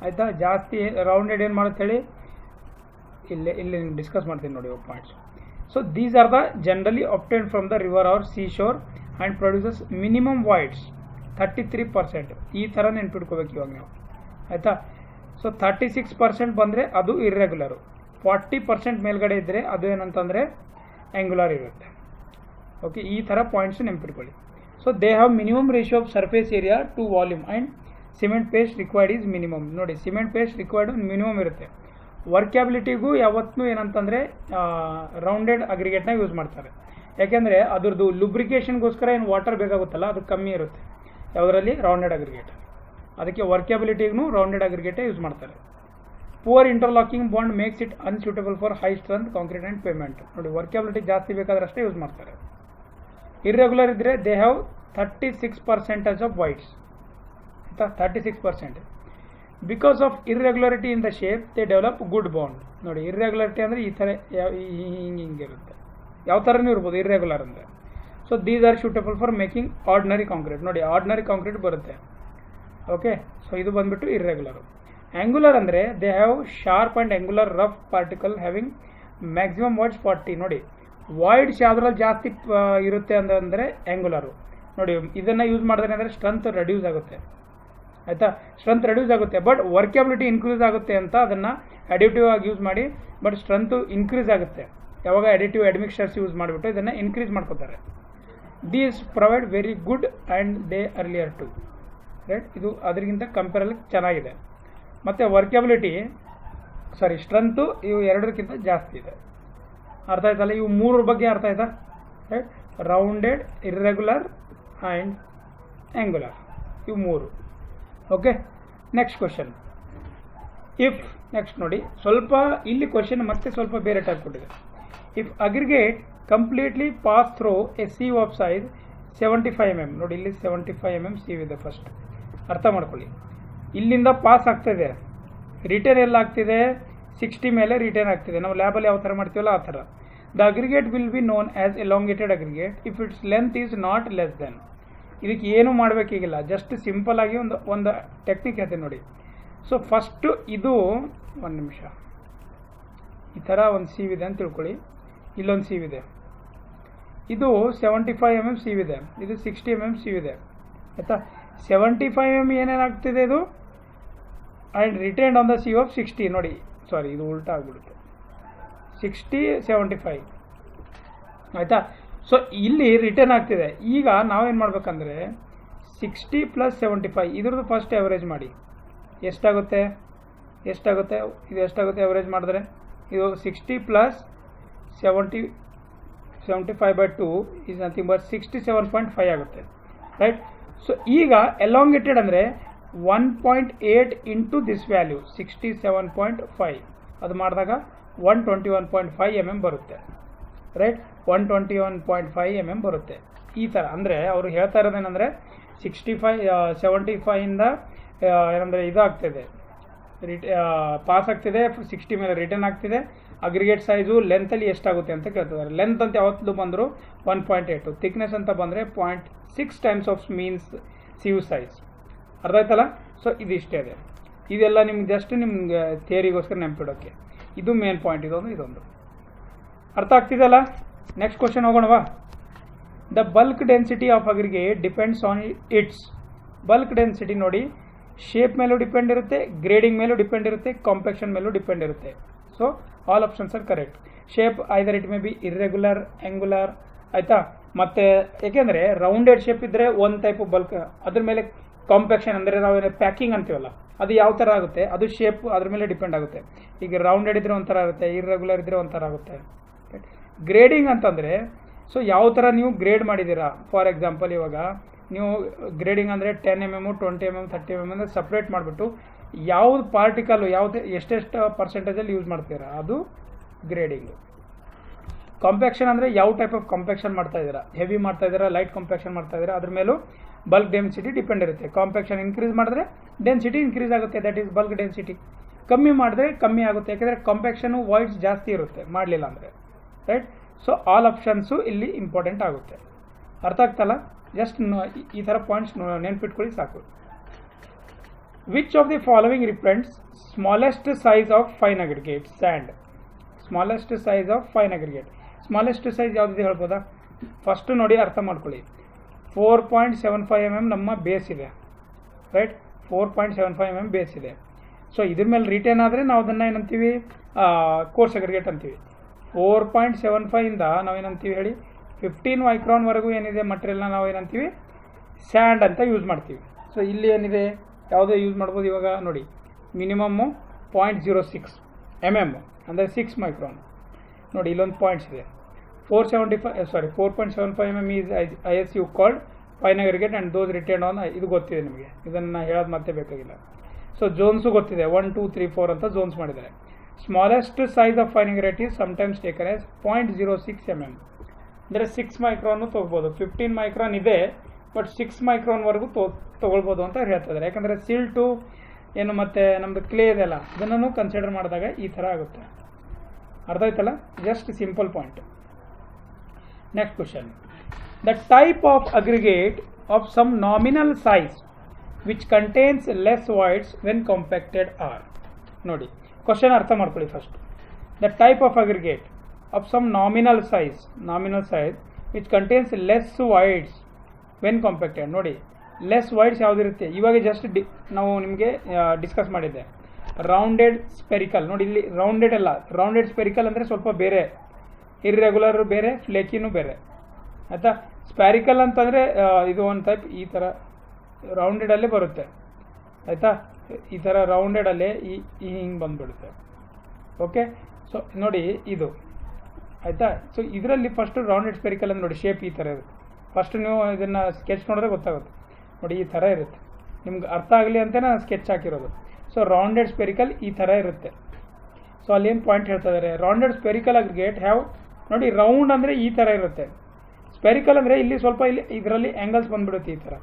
ಆಯಿತಾ, ಜಾಸ್ತಿ ರೌಂಡೆಡ್ ಏನು ಮಾಡುತ್ತೆ ಹೇಳಿ, ಇಲ್ಲಿ ಡಿಸ್ಕಸ್ ಮಾಡ್ತೀನಿ ನೋಡಿ points. So these are the generally obtained from the river or sea shore and produces minimum voids 33%. ಈ ಥರ ನೆನ್ಪಿಟ್ಕೋಬೇಕು ಇವಾಗ ನಾವು, ಆಯಿತಾ. ಸೊ 36% ಬಂದರೆ ಅದು ಇರ್ರೆಗ್ಯುಲರು, 40% ಮೇಲ್ಗಡೆ ಇದ್ದರೆ ಅದು ಏನಂತಂದರೆ ಆಂಗುಲರ್ ಇರುತ್ತೆ. ಓಕೆ, ಈ ಥರ ಪಾಯಿಂಟ್ಸ್ ನೆನ್ಪಿಟ್ಕೊಳ್ಳಿ. So they have minimum ratio of surface area to volume and cement paste required is minimum. ನೋಡಿ ಸಿಮೆಂಟ್ ಪೇಸ್ಟ್ ರಿಕ್ವೈರ್ಡ್ ಮಿನಿಮಮ್ ಇರುತ್ತೆ. ವರ್ಕ್ಯಾಬಿಲಿಟಿಗೂ ಯಾವತ್ತೂ ಏನಂತಂದರೆ ರೌಂಡೆಡ್ ಅಗ್ರಿಗೇಟ್ನ ಯೂಸ್ ಮಾಡ್ತಾರೆ. ಯಾಕೆಂದರೆ ಅದ್ರದ್ದು ಲುಬ್ರಿಕೇಷನ್ಗೋಸ್ಕರ ಏನು ವಾಟರ್ ಬೇಕಾಗುತ್ತಲ್ಲ ಅದು ಕಮ್ಮಿ ಇರುತ್ತೆ ಯಾವುದರಲ್ಲಿ, ರೌಂಡೆಡ್ ಅಗ್ರಿಗೇಟ್. ಅದಕ್ಕೆ ವರ್ಕ್ಯಾಬಿಲಿಟಿಗೂ ರೌಂಡೆಡ್ ಅಗ್ರಿಗೇಟೇ ಯೂಸ್ ಮಾಡ್ತಾರೆ. Poor interlocking bond makes it unsuitable for high strength concrete and pavement. ನೋಡಿ ವರ್ಕ್ಯಾಬಿಲಿಟಿ ಜಾಸ್ತಿ ಬೇಕಾದ್ರೆ ಅಷ್ಟೇ ಯೂಸ್ ಮಾಡ್ತಾರೆ. ಇರ್ರೆಗ್ಯುಲರ್ ಇದ್ದರೆ ದೇ ಹ್ಯಾವ್ 36% ಆಫ್ ವೈಟ್ಸ್, ಆಯಿತಾ, 36%. Because of irregularity in the shape they develop good bond. ನೋಡಿ ಇರ್ರೆಗ್ಯುಲಾರಿಟಿ ಅಂದರೆ ಈ ಥರ ಹಿಂಗಿರುತ್ತೆ, ಯಾವ ಥರನೂ ಇರ್ಬೋದು ಇರ್ರೆಗ್ಯುಲರ್ ಅಂದರೆ. So these R suitable for making ordinary concrete. ನೋಡಿ ಆರ್ಡಿನರಿ ಕಾಂಕ್ರೀಟ್ ಬರುತ್ತೆ. ಓಕೆ, ಸೊ ಇದು ಬಂದುಬಿಟ್ಟು ಇರ್ರೆಗ್ಯುಲರು. ಆಂಗುಲರ್ ಅಂದರೆ they have sharp and angular rough particle having maximum voids 40. ನೋಡಿ ವಾಯ್ಡ್ಸ್ ಯಾವುದ್ರಲ್ಲಿ ಜಾಸ್ತಿ ಇರುತ್ತೆ ಅಂದರೆ ಆಂಗುಲರು. ನೋಡಿ ಇದನ್ನು ಯೂಸ್ ಮಾಡಿದ್ರೆ ಅಂದರೆ ಸ್ಟ್ರೆಂತ್ ರೆಡ್ಯೂಸ್ ಆಗುತ್ತೆ, ಆಯಿತಾ, ಸ್ಟ್ರೆಂತ್ ರೆಡ್ಯೂಸ್ ಆಗುತ್ತೆ. ಬಟ್ ವರ್ಕ್ಯಾಬಿಲಿಟಿ ಇನ್ಕ್ರೀಸ್ ಆಗುತ್ತೆ ಅಂತ ಅದನ್ನು ಅಡಿಟಿವ್ ಆಗಿ ಯೂಸ್ ಮಾಡಿ, ಬಟ್ ಸ್ಟ್ರೆಂತು ಇನ್ಕ್ರೀಸ್ ಆಗುತ್ತೆ ಯಾವಾಗ ಅಡಿಟಿವ್ ಅಡ್ಮಿಕ್ಸ್ಚರ್ಸ್ ಯೂಸ್ ಮಾಡಿಬಿಟ್ಟು ಇದನ್ನು ಇನ್ಕ್ರೀಸ್ ಮಾಡ್ಕೋತಾರೆ. These provide very good and they earlier to, right. ಇದು ಅದರಿಗಿಂತ ಕಂಪೇರಲ್ಲಿ ಚೆನ್ನಾಗಿದೆ. ಮತ್ತು ವರ್ಕ್ಯಾಬಿಲಿಟಿ ಸ್ಟ್ರೆಂತು ಇವು ಎರಡಕ್ಕಿಂತ ಜಾಸ್ತಿ ಇದೆ. ಅರ್ಥ ಆಯ್ತಲ್ಲ, ಇವು ಮೂರರ ಬಗ್ಗೆ ಅರ್ಥ ಆಯ್ತಾ, right. Rounded, irregular and angular, ಇವು ಮೂರು. Okay, next question. If next ನೋಡಿ ಸ್ವಲ್ಪ ಇಲ್ಲಿ ಕ್ವಶನ್ ಮತ್ತೆ ಸ್ವಲ್ಪ ಬೇರೆ ಟೈಪ್ ಕೊಟ್ಟಿದೆ. If aggregate completely pass through A sieve of size 75 mm. ನೋಡಿ ಇಲ್ಲಿ 75 mm ಸೀವ್ ಇದೆ. ಫಸ್ಟ್ ಅರ್ಥ ಮಾಡ್ಕೊಳ್ಳಿ, ಇಲ್ಲಿಂದ ಪಾಸ್ ಆಗ್ತಿದೆ, ರಿಟರ್ನ್ ಎಲ್ಲ ಆಗ್ತಿದೆ 60 ಮೇಲೆ ರಿಟರ್ನ್ ಆಗ್ತಿದೆ. ನಾವು ಲ್ಯಾಬಲ್ಲಿ ಯಾವ ಥರ ಮಾಡ್ತೀವಲ್ಲ ಆ ಥರ. The aggregate will be known as elongated aggregate if its length is not less than. ಇದಕ್ಕೆ ಏನು ಮಾಡಬೇಕೀಗಿಲ್ಲ, ಜಸ್ಟ್ ಸಿಂಪಲ್ ಆಗಿ ಒಂದು ಟೆಕ್ನಿಕ್ ಹೇಳ್ತೀನಿ ನೋಡಿ. ಸೊ ಫಸ್ಟು ಇದು ಒಂದು ನಿಮಿಷ, ಈ ಥರ ಒಂದು ಸೀವ್ ಇದೆ ಅಂತ ತಿಳ್ಕೊಳ್ಳಿ. ಇಲ್ಲೊಂದು ಸೀವ್ ಇದೆ, ಇದು 75 mm ಸೀವ್ ಇದೆ, ಇದು 60 mm ಸೀವ್ ಇದೆ, ಆಯಿತಾ. 75 mm ಏನೇನಾಗ್ತಿದೆ ಇದು, and return on the sieve of 60. ನೋಡಿ ಸಾರಿ, ಇದು ಉಲ್ಟಾ ಆಗಿಬಿಡುತ್ತೆ, 60 75, ಆಯಿತಾ. ಸೊ ಇಲ್ಲಿ ರಿಟರ್ನ್ ಆಗ್ತಿದೆ. ಈಗ ನಾವೇನು ಮಾಡ್ಬೇಕಂದ್ರೆ 60 + 75 ಇದ್ರದ್ದು ಫಸ್ಟ್ ಎವರೇಜ್ ಮಾಡಿ. ಎಷ್ಟಾಗುತ್ತೆ ಇದು ಎಷ್ಟಾಗುತ್ತೆ ಎವರೇಜ್ ಮಾಡಿದ್ರೆ? ಇದು 60 + 75/2 ಈಸ್ ನಥಿಂಗ್ ಬಟ್ 67.5 ಆಗುತ್ತೆ, ರೈಟ್. ಸೊ ಈಗ ಎಲಾಂಗೇಟೆಡ್ ಅಂದರೆ 1.8 ಇಂಟು ದಿಸ್ ವ್ಯಾಲ್ಯೂ 67.5, ಅದು ಮಾಡಿದಾಗ 121.5 mm ಬರುತ್ತೆ, ರೈಟ್. 121.5 mm ಬರುತ್ತೆ. ಈ ಥರ ಅಂದರೆ ಅವರು ಹೇಳ್ತಾ ಇರೋದೇನೆಂದರೆ 75ಇಂದ ಏನಂದರೆ ಇದಾಗ್ತಿದೆ, ಪಾಸ್ ಆಗ್ತಿದೆ, 60 ಮೇಲೆ ರಿಟರ್ನ್ ಆಗ್ತಿದೆ. ಅಗ್ರಿಗೇಟ್ ಸೈಜು ಲೆಂತಲ್ಲಿ ಎಷ್ಟಾಗುತ್ತೆ ಅಂತ ಕೇಳ್ತಿದ್ದಾರೆ. ಲೆಂತ್ ಅಂತ ಯಾವತ್ತೂ ಬಂದರೂ 1.8, ಥಿಕ್ನೆಸ್ ಅಂತ ಬಂದರೆ 0.6 times of means sieve size. ಅರ್ಥ ಆಯ್ತಲ್ಲ. ಸೊ ಇದಿಷ್ಟೇ ಇದೆ. ಇದೆಲ್ಲ ನಿಮ್ಗೆ ಜಸ್ಟ್ ನಿಮ್ಗೆ ಥಿಯರಿಗೋಸ್ಕರ ನೆನಪಿಡೋಕ್ಕೆ. ಇದು ಮೇನ್ ಪಾಯಿಂಟ್, ಇದೊಂದು ಅರ್ಥ ಆಗ್ತಿದೆಯಲ್ಲ. ನೆಕ್ಸ್ಟ್ ಕ್ವಶನ್ ಹೋಗೋಣವಾ. The bulk density of aggregate depends on its. Bulk density ನೋಡಿ ಶೇಪ್ ಮೇಲೂ ಡಿಪೆಂಡ್ ಇರುತ್ತೆ, ಗ್ರೇಡಿಂಗ್ ಮೇಲೂ ಡಿಪೆಂಡ್ ಇರುತ್ತೆ, ಕಾಂಪ್ಲೆಕ್ಷನ್ ಮೇಲೂ ಡಿಪೆಂಡ್ ಇರುತ್ತೆ. So all options are correct. Shape either it may be irregular, angular, ಆಯಿತಾ. ಮತ್ತು ಏಕೆಂದರೆ ರೌಂಡೆಡ್ ಶೇಪ್ ಇದ್ದರೆ ಒಂದು ಟೈಪ್ ಬಲ್ಕ್, ಅದ್ರ ಮೇಲೆ ಕಾಂಪ್ಲೆಕ್ಷನ್ ಅಂದರೆ ನಾವೇನು ಪ್ಯಾಕಿಂಗ್ ಅಂತೀವಲ್ಲ ಅದು ಯಾವ ಥರ ಆಗುತ್ತೆ, ಅದು ಶೇಪ್ ಅದ್ರ ಮೇಲೆ ಡಿಪೆಂಡ್ ಆಗುತ್ತೆ. ಈಗ ರೌಂಡೆಡ್ ಇದ್ದರೆ ಒಂಥರ ಆಗುತ್ತೆ, ಇರ್ರೆಗ್ಯುಲರ್ ಇದ್ದರೆ ಒಂಥರ ಆಗುತ್ತೆ. ಗ್ರೇಡಿಂಗ್ ಅಂತಂದರೆ ಸೊ ಯಾವ ಥರ ನೀವು ಗ್ರೇಡ್ ಮಾಡಿದ್ದೀರಾ. ಫಾರ್ ಎಕ್ಸಾಂಪಲ್ ಇವಾಗ ನೀವು ಗ್ರೇಡಿಂಗ್ ಅಂದರೆ 10 mm 20 mm 30 mm ಅಂದರೆ ಸಪ್ರೇಟ್ ಮಾಡಿಬಿಟ್ಟು ಯಾವುದು ಪಾರ್ಟಿಕಲ್ ಯಾವುದು ಎಷ್ಟೆಷ್ಟು ಪರ್ಸೆಂಟೇಜಲ್ಲಿ ಯೂಸ್ ಮಾಡ್ತೀರಾ ಅದು ಗ್ರೇಡಿಂಗು. ಕಾಂಪ್ಯಾಕ್ಷನ್ ಅಂದರೆ ಯಾವ ಟೈಪ್ ಆಫ್ ಕಾಂಪ್ಯಾಕ್ಷನ್ ಮಾಡ್ತಾ ಇದ್ದೀರಾ, ಹೆವಿ ಮಾಡ್ತಾ ಇದ್ದೀರಾ, ಲೈಟ್ ಕಾಂಪ್ಯಾಕ್ಷನ್ ಮಾಡ್ತಾ ಇದ್ದೀರಾ, ಅದ್ರ ಮೇಲೂ ಬಲ್ಕ್ ಡೆನ್ಸಿಟಿ ಡಿಪೆಂಡ್ ಇರುತ್ತೆ. ಕಾಂಪ್ಯಾಕ್ಷನ್ ಇನ್ಕ್ರೀಸ್ ಮಾಡಿದ್ರೆ ಡೆನ್ಸಿಟಿ ಇನ್ಕ್ರೀಸ್ ಆಗುತ್ತೆ, ದಟ್ ಈಸ್ ಬಲ್ಕ್ ಡೆನ್ಸಿಟಿ. ಕಮ್ಮಿ ಮಾಡಿದ್ರೆ ಕಮ್ಮಿ ಆಗುತ್ತೆ, ಯಾಕೆಂದರೆ ಕಾಂಪ್ಯಾಕ್ಷನು ವಾಯ್ಡ್ಸ್ ಜಾಸ್ತಿ ಇರುತ್ತೆ ಮಾಡಲಿಲ್ಲ ಅಂದರೆ, ರೈಟ್. ಸೊ ಆಲ್ ಆಪ್ಷನ್ಸು ಇಲ್ಲಿ ಇಂಪಾರ್ಟೆಂಟ್ ಆಗುತ್ತೆ. ಅರ್ಥ ಆಗ್ತಲ್ಲ? ಜಸ್ಟ್ ಈ ಥರ ಪಾಯಿಂಟ್ಸ್ ನೆನ್ಪಿಟ್ಕೊಳ್ಳಿ ಸಾಕು. Which of the following represents smallest size of fine aggregate sand? Smallest size of fine aggregate, smallest size ಯಾವುದಿದೆ ಹೇಳ್ಬೋದಾ? ಫಸ್ಟ್ ನೋಡಿ ಅರ್ಥ ಮಾಡ್ಕೊಳ್ಳಿ. 4.75 mm ನಮ್ಮ ಬೇಸ್ ಇದೆ, ರೈಟ್. 4.75 mm ಬೇಸ್ ಇದೆ. ಸೊ ಇದ್ರ ಮೇಲೆ ರಿಟೇನ್ ಆದರೆ ನಾವು ಅದನ್ನು ಏನಂತೀವಿ, ಕೋರ್ಸ್ ಅಗ್ರಿಗೇಟ್ ಅಂತೀವಿ. 4.75 ಇಂದ ನಾವೇನಂತೀವಿ ಹೇಳಿ, 15 ಮೈಕ್ರಾನ್ವರೆಗೂ ಏನಿದೆ ಮಟೀರಿಯಲ್ನ ನಾವು ಏನಂತೀವಿ, ಸ್ಯಾಂಡ್ ಅಂತ ಯೂಸ್ ಮಾಡ್ತೀವಿ. ಸೊ ಇಲ್ಲಿ ಏನಿದೆ ಯಾವುದೇ ಯೂಸ್ ಮಾಡ್ಬೋದು. ಇವಾಗ ನೋಡಿ ಮಿನಿಮಮ್ಮು 0.06 mm ಅಂದರೆ 6 ಮೈಕ್ರಾನ್. ನೋಡಿ ಇಲ್ಲೊಂದು ಪಾಯಿಂಟ್ಸ್ ಇದೆ. 4.75 mm is ISU called fine aggregate and those retain on. ಇದು ಗೊತ್ತಿದೆ ನಿಮಗೆ, ಇದನ್ನು ಹೇಳೋದು ಮತ್ತೆ ಬೇಕಾಗಿಲ್ಲ. ಸೊ ಝೋನ್ಸು ಗೊತ್ತಿದೆ, 1 2 3 4 ಅಂತ ಝೋನ್ಸ್ ಮಾಡಿದ್ದಾರೆ. Smallest size of fine aggregate is sometimes taken as 0.06 mm ಅಂದರೆ 6 ಮೈಕ್ರಾನು ತೊಗೋಬೋದು. 15 ಮೈಕ್ರಾನ್ ಇದೆ ಬಟ್ 6 ಮೈಕ್ರಾನ್ವರೆಗೂ ತೊಗೊಳ್ಬೋದು ಅಂತ ಹೇಳ್ತಾ ಇದ್ದಾರೆ. ಯಾಕಂದರೆ ಸಿಲ್ಟು ಏನು ಮತ್ತು ನಮ್ಮದು ಕ್ಲೇ ಇದೆಲ್ಲ ಇದನ್ನು ಕನ್ಸಿಡರ್ ಮಾಡಿದಾಗ ಈ ಥರ ಆಗುತ್ತೆ. ಅರ್ಥ ಆಯ್ತಲ್ಲ? Just simple point. Next question, the type of aggregate of same nominal size which contains less voids when compacted are. ನೋಡಿ ಕ್ವಶನ್ ಅರ್ಥ ಮಾಡ್ಕೊಳ್ಳಿ first. The type of aggregate of same nominal size which contains less voids when compacted. ನೋಡಿ less voids ಯಾವುದಿರುತ್ತೆ, ಇವಾಗ just ನಾವು ನಿಮಗೆ discuss ಮಾಡಿದ್ದೆ. Rounded spherical, ನೋಡಿ ಇಲ್ಲಿ ರೌಂಡೆಡ್ ಅಲ್ಲ, ರೌಂಡೆಡ್ ಸ್ಪೆರಿಕಲ್ ಅಂದರೆ ಸ್ವಲ್ಪ ಬೇರೆ, ಇರ್ರೆಗ್ಯುಲರ್ ಬೇರೆ, ಫ್ಲೇಕಿನೂ ಬೇರೆ, ಆಯಿತಾ. ಸ್ಪ್ಯಾರಿಕಲ್ ಅಂತಂದರೆ ಇದು ಒಂದು ಟೈಪ್ ಈ ಥರ ರೌಂಡೆಡಲ್ಲೇ ಬರುತ್ತೆ, ಆಯಿತಾ. ಈ ಥರ ರೌಂಡೆಡಲ್ಲೇ ಹಿಂಗೆ ಬಂದುಬಿಡುತ್ತೆ. ಓಕೆ, ಸೊ ನೋಡಿ ಇದು ಆಯಿತಾ. ಸೊ ಇದರಲ್ಲಿ ಫಸ್ಟು ರೌಂಡೆಡ್ ಸ್ಪೆರಿಕಲ್ ಅಂತ ನೋಡಿ, ಶೇಪ್ ಈ ಥರ ಇರುತ್ತೆ. ಫಸ್ಟ್ ನೀವು ಇದನ್ನು ಸ್ಕೆಚ್ ನೋಡಿದ್ರೆ ಗೊತ್ತಾಗುತ್ತೆ. ನೋಡಿ ಈ ಥರ ಇರುತ್ತೆ, ನಿಮ್ಗೆ ಅರ್ಥ ಆಗಲಿ ಅಂತ ನಾನು ಸ್ಕೆಚ್ ಹಾಕಿರೋದು. ಸೊ ರೌಂಡೆಡ್ ಸ್ಪೆರಿಕಲ್ ಈ ಥರ ಇರುತ್ತೆ. ಸೊ ಅಲ್ಲೇನು ಪಾಯಿಂಟ್ ಹೇಳ್ತಾ ಇದ್ದಾರೆ, ರೌಂಡೆಡ್ ಸ್ಪೆರಿಕಲ್ ಅಗ್ರಿಗೇಟ್ ಹ್ಯಾವ್, ನೋಡಿ ರೌಂಡ್ ಅಂದರೆ ಈ ಥರ ಇರುತ್ತೆ, ಸ್ಪೆರಿಕಲ್ ಅಂದರೆ ಇಲ್ಲಿ ಸ್ವಲ್ಪ ಇಲ್ಲಿ ಇದರಲ್ಲಿ ಆ್ಯಂಗಲ್ಸ್ ಬಂದುಬಿಡುತ್ತೆ ಈ ಥರ,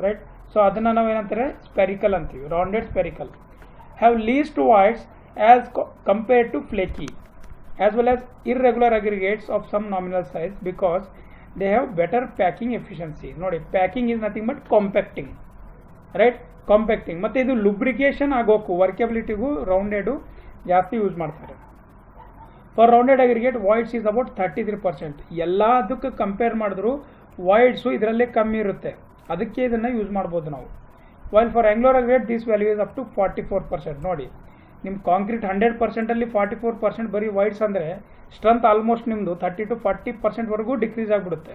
ರೈಟ್. ಸೊ ಅದನ್ನು ನಾವು ಏನಂತಾರೆ ಸ್ಪೆರಿಕಲ್ ಅಂತೀವಿ, rounded spherical. Have least voids as compared to flaky as well as irregular aggregates of same nominal size because they have better packing efficiency. ನೋಡಿ packing is nothing but compacting, right. Compacting ಮತ್ತು ಇದು lubrication ಆಗೋಕು ವರ್ಕೆಬಿಲಿಟಿಗೂ rounded ಜಾಸ್ತಿ use ಮಾಡ್ತಾರೆ. For rounded aggregate voids is about 33%. ಎಲ್ಲದಕ್ಕೆ compare ಮಾಡಿದ್ರು voids ಇದರಲ್ಲೇ ಕಮ್ಮಿ ಇರುತ್ತೆ, ಅದಕ್ಕೆ ಇದನ್ನು ಯೂಸ್ ಮಾಡ್ಬೋದು ನಾವು. While for angular aggregate this value is up to 44%. ನೋಡಿ ನಿಮ್ಮ ಕಾಂಕ್ರೀಟ್ 100%ಅಲ್ಲಿ 44% ಬರೀ ವಾಯ್ಡ್ಸ್ ಅಂದರೆ ಸ್ಟ್ರೆಂತ್ ಆಲ್ಮೋಸ್ಟ್ ನಿಮ್ಮದು 30 to 40%ವರೆಗೂ ಡಿಕ್ರೀಸ್ ಆಗಿಬಿಡುತ್ತೆ.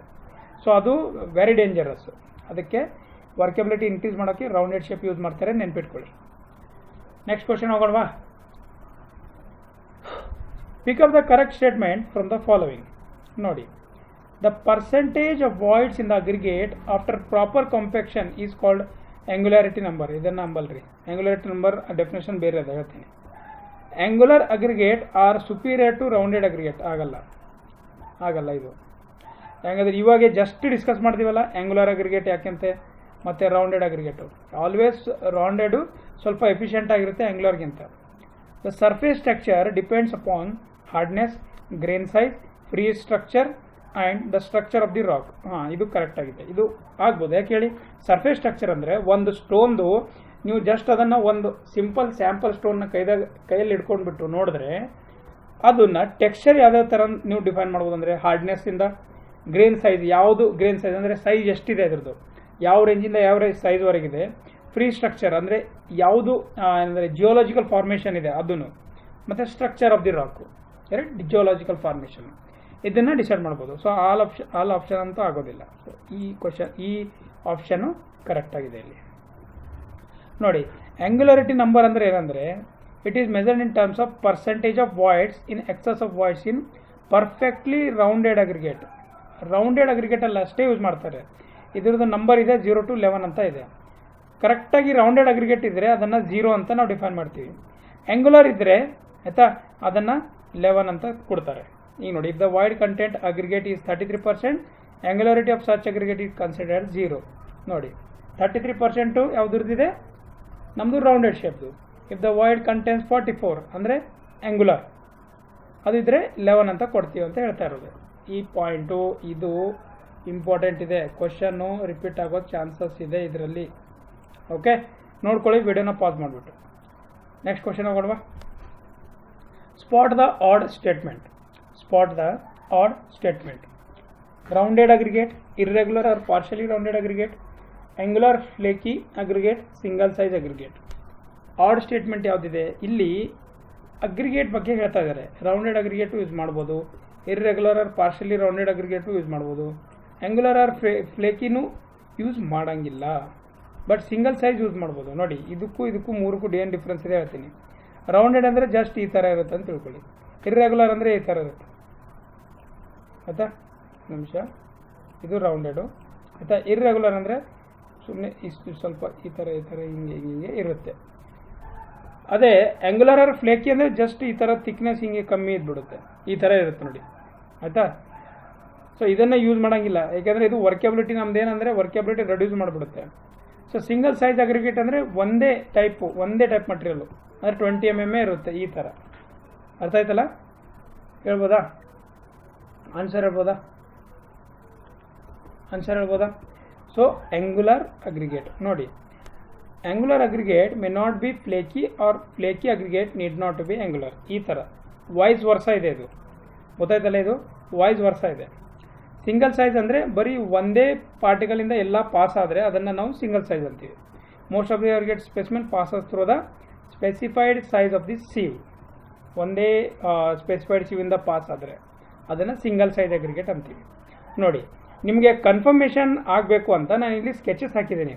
ಸೊ ಅದು ವೆರಿ ಡೇಂಜರಸ್. ಅದಕ್ಕೆ ವರ್ಕೆಬಿಲಿಟಿ ಇನ್ಕ್ರೀಸ್ ಮಾಡೋಕ್ಕೆ ರೌಂಡೆಡ್ ಶೇಪ್ ಯೂಸ್ ಮಾಡ್ತಾರೆ, ನೆನ್ಪಿಟ್ಕೊಳ್ಳಿ. ನೆಕ್ಸ್ಟ್ ಕ್ವಶನ್ ಹೋಗೋಣವಾ. Pick up the correct statement from the following. ನೋಡಿ, the percentage of voids in the aggregate after proper compaction is called angularity number. ಇದನ್ನು ನಂಬಲ್ರಿ, angularity number definition ಬೇರೆ ಅದ ಹೇಳ್ತೀನಿ. Angular aggregate are superior to rounded aggregate ಆಗಲ್ಲ ಇದು. ಯಾಕಂದರೆ ಇವಾಗ ಜಸ್ಟ್ ಡಿಸ್ಕಸ್ ಮಾಡ್ತೀವಲ್ಲ ಆಂಗ್ಯುಲರ್ ಅಗ್ರಿಗೇಟ್ ಯಾಕೆಂತೆ ಮತ್ತು ರೌಂಡೆಡ್ ಅಗ್ರಿಗೇಟು. ಆಲ್ವೇಸ್ ರೌಂಡೆಡು ಸ್ವಲ್ಪ ಎಫಿಷಿಯೆಂಟ್ ಆಗಿರುತ್ತೆ ಆಂಗ್ಯುಲರ್ಗಿಂತ. The surface structure depends upon hardness, grain size, free structure and the structure of the rock. ಇದು ಕರೆಕ್ಟ್ ಆಗಿದೆ, ಇದು ಆಗ್ಬೋದು. ಯಾಕೆ ಹೇಳಿ, ಸರ್ಫೇಸ್ ಸ್ಟ್ರಕ್ಚರ್ ಅಂದರೆ ಒಂದು ಸ್ಟೋನ್ದು ನೀವು ಜಸ್ಟ್ ಅದನ್ನು ಒಂದು ಸಿಂಪಲ್ ಸ್ಯಾಂಪಲ್ ಸ್ಟೋನ್ನ ಕೈಯಲ್ಲಿ ಹಿಡ್ಕೊಂಡ್ಬಿಟ್ಟು ನೋಡಿದ್ರೆ ಅದನ್ನು ಟೆಕ್ಸ್ಚರ್ ಯಾವ್ಯಾವ ಥರ ನೀವು ಡಿಫೈನ್ ಮಾಡ್ಬೋದು ಅಂದರೆ ಹಾರ್ಡ್ನೆಸ್ಸಿಂದ, ಗ್ರೇನ್ ಸೈಜ್ ಯಾವುದು, ಗ್ರೇನ್ ಸೈಜ್ ಅಂದರೆ ಸೈಜ್ ಎಷ್ಟಿದೆ ಅದರದ್ದು, ಯಾವ ರೇಂಜಿಂದ ಯಾವ ಸೈಜ್ವರೆಗಿದೆ, ಫ್ರೀ ಸ್ಟ್ರಕ್ಚರ್ ಅಂದರೆ ಯಾವುದು ಅಂದರೆ ಜಿಯೋಲಾಜಿಕಲ್ ಫಾರ್ಮೇಷನ್ ಇದೆ ಅದನ್ನು, ಮತ್ತು structure of the rock, geological formation, ಇದನ್ನು ಡಿಸೈಡ್ ಮಾಡ್ಬೋದು. ಸೊ ಆಲ್ ಆಪ್ಷನ್ ಅಂತೂ ಆಗೋದಿಲ್ಲ. ಸೊ ಈ ಆಪ್ಷನ್ನು ಕರೆಕ್ಟ್ ಆಗಿದೆ ಇಲ್ಲಿ. ನೋಡಿ, ಆಂಗ್ಯುಲಾರಿಟಿ ನಂಬರ್ ಅಂದರೆ ಏನಂದರೆ it is measured in terms of percentage of voids in excess of voids in perfectly rounded aggregate. Rounded ಅಗ್ರಿಗೇಟಲ್ಲಿ ಅಷ್ಟೇ ಯೂಸ್ ಮಾಡ್ತಾರೆ. ಇದ್ರದ್ದು ನಂಬರ್ ಇದೆ 0 to 11 ಅಂತ ಇದೆ. ಕರೆಕ್ಟಾಗಿ ರೌಂಡೆಡ್ ಅಗ್ರಿಗೇಟ್ ಇದ್ದರೆ ಅದನ್ನು 0 ಅಂತ ನಾವು ಡಿಫೈನ್ ಮಾಡ್ತೀವಿ. ಆ್ಯಂಗುಲರ್ ಇದ್ದರೆ ಆಯಿತಾ ಅದನ್ನು 11 ಅಂತ ಕೊಡ್ತಾರೆ. ಈಗ ನೋಡಿ, if the void content aggregate is 33%, angularity of such aggregate is considered 0. ನೋಡಿ 33% ಯಾವುದ್ರದ್ದಿದೆ, ನಮ್ಮದು ರೌಂಡೆಡ್ ಶೇಪ್ದು. ಇಫ್ ದ ವಾಯ್ಡ್ ಕಂಟೆಂಟ್ಸ್ 44 ಅಂದರೆ ಆ್ಯಂಗುಲರ್, ಅದು ಇದ್ದರೆ 11 ಅಂತ ಕೊಡ್ತೀವಿ ಅಂತ ಹೇಳ್ತಾ ಇರೋದು. ಈ ಪಾಯಿಂಟು ಇದು ಇಂಪಾರ್ಟೆಂಟ್ ಇದೆ, ಕ್ವಶನ್ನು ರಿಪೀಟ್ ಆಗೋ ಚಾನ್ಸಸ್ ಇದೆ ಇದರಲ್ಲಿ. ಓಕೆ, ನೋಡ್ಕೊಳ್ಳಿ, ವಿಡಿಯೋನ ಪಾಸ್ ಮಾಡಿಬಿಟ್ಟು. ನೆಕ್ಸ್ಟ್ ಕ್ವಶನ್ ಹೋಗೋಣ. Spot the odd statement. Spot the odd statement. Rounded aggregate, irregular or partially rounded aggregate, angular flaky aggregate, single size aggregate. Odd statement ಯಾವುದಿದೆ ಇಲ್ಲಿ, ಅಗ್ರಿಗೇಟ್ ಬಗ್ಗೆ ಹೇಳ್ತಾ ಇದ್ದಾರೆ. ರೌಂಡೆಡ್ ಅಗ್ರಿಗೇಟು ಯೂಸ್ ಮಾಡ್ಬೋದು, irregular or partially rounded aggregate use ಮಾಡ್ಬೋದು, angular or ಫ್ಲೇಕಿನೂ use ಮಾಡೋಂಗಿಲ್ಲ, but single size use ಮಾಡ್ಬೋದು. ನೋಡಿ ಇದಕ್ಕೂ ಮೂರಕ್ಕೂ ಏನು ಡಿಫ್ರೆನ್ಸ್ ಇದೆ ಹೇಳ್ತೀನಿ. ರೌಂಡೆಡ್ ಅಂದರೆ ಜಸ್ಟ್ ಈ ಥರ ಇರುತ್ತೆ ಅಂತ ತಿಳ್ಕೊಳ್ಳಿ, ಇರ್ರೆಗ್ಯುಲರ್ ಅಂದರೆ ಈ ಥರ ಇರುತ್ತೆ ಆಯಿತಾ. ನಿಮಿಷ, ಇದು ರೌಂಡೆಡು ಆಯಿತಾ. ಇರ್ರೆಗ್ಯುಲರ್ ಅಂದರೆ ಸುಮ್ಮನೆ ಇಷ್ಟು ಸ್ವಲ್ಪ ಈ ಥರ ಹಿಂಗೆ ಇರುತ್ತೆ. ಅದೇ ಆ್ಯಂಗುಲರ್ ಆರ್ ಫ್ಲೇಕಿ ಅಂದರೆ ಜಸ್ಟ್ ಈ ಥರ ಥಿಕ್ನೆಸ್ ಹಿಂಗೆ ಕಮ್ಮಿ ಇದ್ಬಿಡುತ್ತೆ, ಈ ಥರ ಇರುತ್ತೆ ನೋಡಿ ಆಯಿತಾ. ಸೊ ಇದನ್ನು ಯೂಸ್ ಮಾಡೋಂಗಿಲ್ಲ, ಯಾಕೆಂದರೆ ಇದು ವರ್ಕೇಬಿಲಿಟಿ ನಮ್ದೇನಂದರೆ ವರ್ಕೇಬಿಲಿಟಿ ರೆಡ್ಯೂಸ್ ಮಾಡಿಬಿಡುತ್ತೆ. ಸೊ ಸಿಂಗಲ್ ಸೈಜ್ ಅಗ್ರಿಗೇಟ್ ಅಂದರೆ ಒಂದೇ ಟೈಪ್ ಮಟೀರಿಯಲು, ಅಂದರೆ 20 mm ಇರುತ್ತೆ ಈ ಥರ. ಅರ್ಥ ಆಯ್ತಲ್ಲ, ಹೇಳ್ಬೋದಾ? ಆನ್ಸರ್ ಹೇಳ್ಬೋದಾ? ಸೊ ಆ್ಯಂಗುಲರ್ ಅಗ್ರಿಗೇಟ್ ನೋಡಿ, angular aggregate may not be flaky or flaky aggregate need not to be angular. ಈ ಥರ ವಾಯ್ಸ್ ವರ್ಷ ಇದೆ, ಇದು ಗೊತ್ತಾಯ್ತಲ್ಲ, ಇದು ವಾಯ್ಸ್ ವರ್ಷ ಇದೆ. ಸಿಂಗಲ್ ಸೈಜ್ ಅಂದರೆ ಬರೀ ಒಂದೇ ಪಾರ್ಟಿಕಲಿಂದ ಎಲ್ಲ ಪಾಸ್ ಆದರೆ ಅದನ್ನು ನಾವು ಸಿಂಗಲ್ ಸೈಜ್ ಅಂತೀವಿ. Most of the aggregate specimen passes through the specified size of the sieve. ಒಂದೇ ಸ್ಪೆಸಿಫೈಡ್ ಸೀವಿಂದ ಪಾಸ್ ಆದರೆ ಅದನ್ನು ಸಿಂಗಲ್ ಸೈಜ್ ಅಗ್ರಿಗೇಟ್ ಅಂತೀವಿ. ನೋಡಿ ನಿಮಗೆ ಕನ್ಫರ್ಮೇಷನ್ ಆಗಬೇಕು ಅಂತ ನಾನು ಇಲ್ಲಿ ಸ್ಕೆಚಸ್ ಹಾಕಿದ್ದೀನಿ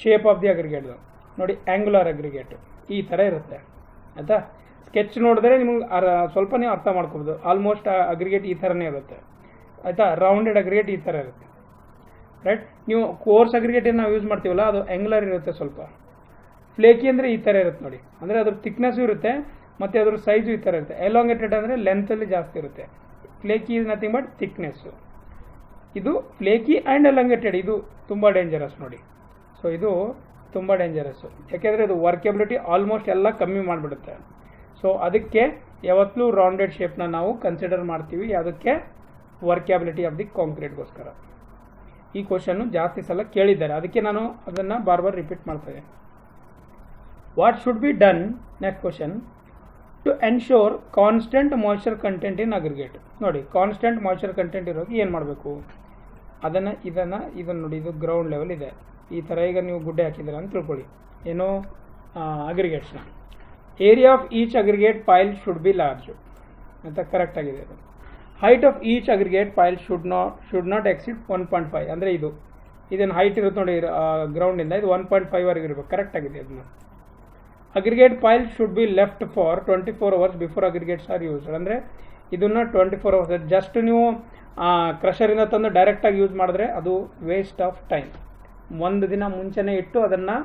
ಶೇಪ್ ಆಫ್ ದಿ ಅಗ್ರಿಗೇಟ್ದು. ನೋಡಿ ಆ್ಯಂಗುಲರ್ ಅಗ್ರಿಗೇಟು ಈ ಥರ ಇರುತ್ತೆ ಆಯಿತಾ. ಸ್ಕೆಚ್ ನೋಡಿದ್ರೆ ನಿಮ್ಗೆ ಸ್ವಲ್ಪ ನೀವು ಅರ್ಥ ಮಾಡ್ಕೋಬೋದು. ಆಲ್ಮೋಸ್ಟ್ ಅಗ್ರಿಗೇಟ್ ಈ ಥರನೇ ಇರುತ್ತೆ ಆಯಿತಾ. ರೌಂಡೆಡ್ ಅಗ್ರಿಗೇಟ್ ಈ ಥರ ಇರುತ್ತೆ ರೈಟ್. ನೀವು ಕೋರ್ಸ್ ಅಗ್ರಿಗೇಟ್ ಏನು ನಾವು ಯೂಸ್ ಮಾಡ್ತೀವಲ್ಲ ಅದು ಆ್ಯಂಗುಲರ್ ಇರುತ್ತೆ ಸ್ವಲ್ಪ. ಫ್ಲೇಕಿ ಅಂದರೆ ಈ ಥರ ಇರುತ್ತೆ ನೋಡಿ, ಅಂದರೆ ಅದ್ರ ಥಿಕ್ನೆಸ್ಸು ಇರುತ್ತೆ ಮತ್ತು ಅದ್ರ ಸೈಜು ಈ ಥರ ಇರುತ್ತೆ. ಎಲಾಂಗೇಟೆಡ್ ಅಂದರೆ ಲೆಂತಲ್ಲಿ ಜಾಸ್ತಿ ಇರುತ್ತೆ. Flaky is nothing but thickness. ಇದು ಫ್ಲೇಕಿ ಆ್ಯಂಡ್ ಎಲಾಂಗೇಟೆಡ್, ಇದು ತುಂಬ ಡೇಂಜರಸ್ ನೋಡಿ. ಸೊ ಇದು ತುಂಬ ಡೇಂಜರಸ್ಸು, ಯಾಕೆಂದರೆ ಇದು ವರ್ಕೆಬಿಲಿಟಿ ಆಲ್ಮೋಸ್ಟ್ ಎಲ್ಲ ಕಮ್ಮಿ ಮಾಡಿಬಿಡುತ್ತೆ. ಸೊ ಅದಕ್ಕೆ ಯಾವತ್ತೂ ರೌಂಡೆಡ್ ಶೇಪ್ನ ನಾವು ಕನ್ಸಿಡರ್ ಮಾಡ್ತೀವಿ, ಯಾವುದಕ್ಕೆ? ವರ್ಕ್ಯಾಬಿಲಿಟಿ ಆಫ್ ದಿ ಕಾಂಕ್ರೀಟ್ಗೋಸ್ಕರ. ಈ ಕ್ವಶನ್ನು ಜಾಸ್ತಿ ಸಲ ಕೇಳಿದ್ದಾರೆ, ಅದಕ್ಕೆ ನಾನು ಅದನ್ನು ಬಾರ್ ರಿಪೀಟ್ ಮಾಡ್ತೇನೆ. What should be done, next question, to ensure constant moisture content in aggregate. ನೋಡಿ ಕಾನ್ಸ್ಟೆಂಟ್ ಮಾಯ್ಚರ್ ಕಂಟೆಂಟ್ ಇರೋದು ಏನು ಮಾಡಬೇಕು, ಇದನ್ನು ನೋಡಿ, ಇದು ಗ್ರೌಂಡ್ ಲೆವೆಲ್ ಇದೆ ಈ ಥರ. ಈಗ ನೀವು ಗುಡ್ಡೆ ಹಾಕಿದ್ದೀರ ಅಂತ ತಿಳ್ಕೊಳ್ಳಿ, ಏನೋ ಅಗ್ರಿಗೇಟ್ಸ್ನ. Area of each aggregate pile should be large ಅಂತ ಕರೆಕ್ಟ್ ಆಗಿದೆ. ಅದು height of each aggregate pile should not exceed 1.5. ಅಂದರೆ ಇದನ್ನು ಹೈಟ್ ಇರುತ್ತೆ ನೋಡಿ ಗ್ರೌಂಡಿಂದ, ಇದು 1.5 ವರೆಗೆ ಇರಬೇಕು, ಕರೆಕ್ಟ್ ಆಗಿದೆ. ಅದನ್ನು aggregate pile should be left for 24 hours before aggregates are used. ಅಂದರೆ ಇದನ್ನು 24 hours ಜಸ್ಟ್ ನೀವು ಕ್ರಷರಿಂದ ತಂದು ಡೈರೆಕ್ಟಾಗಿ ಯೂಸ್ ಮಾಡಿದ್ರೆ ಅದು ವೇಸ್ಟ್ ಆಫ್ ಟೈಮ್. ಒಂದು ದಿನ ಮುಂಚೆನೇ ಇಟ್ಟು ಅದನ್ನು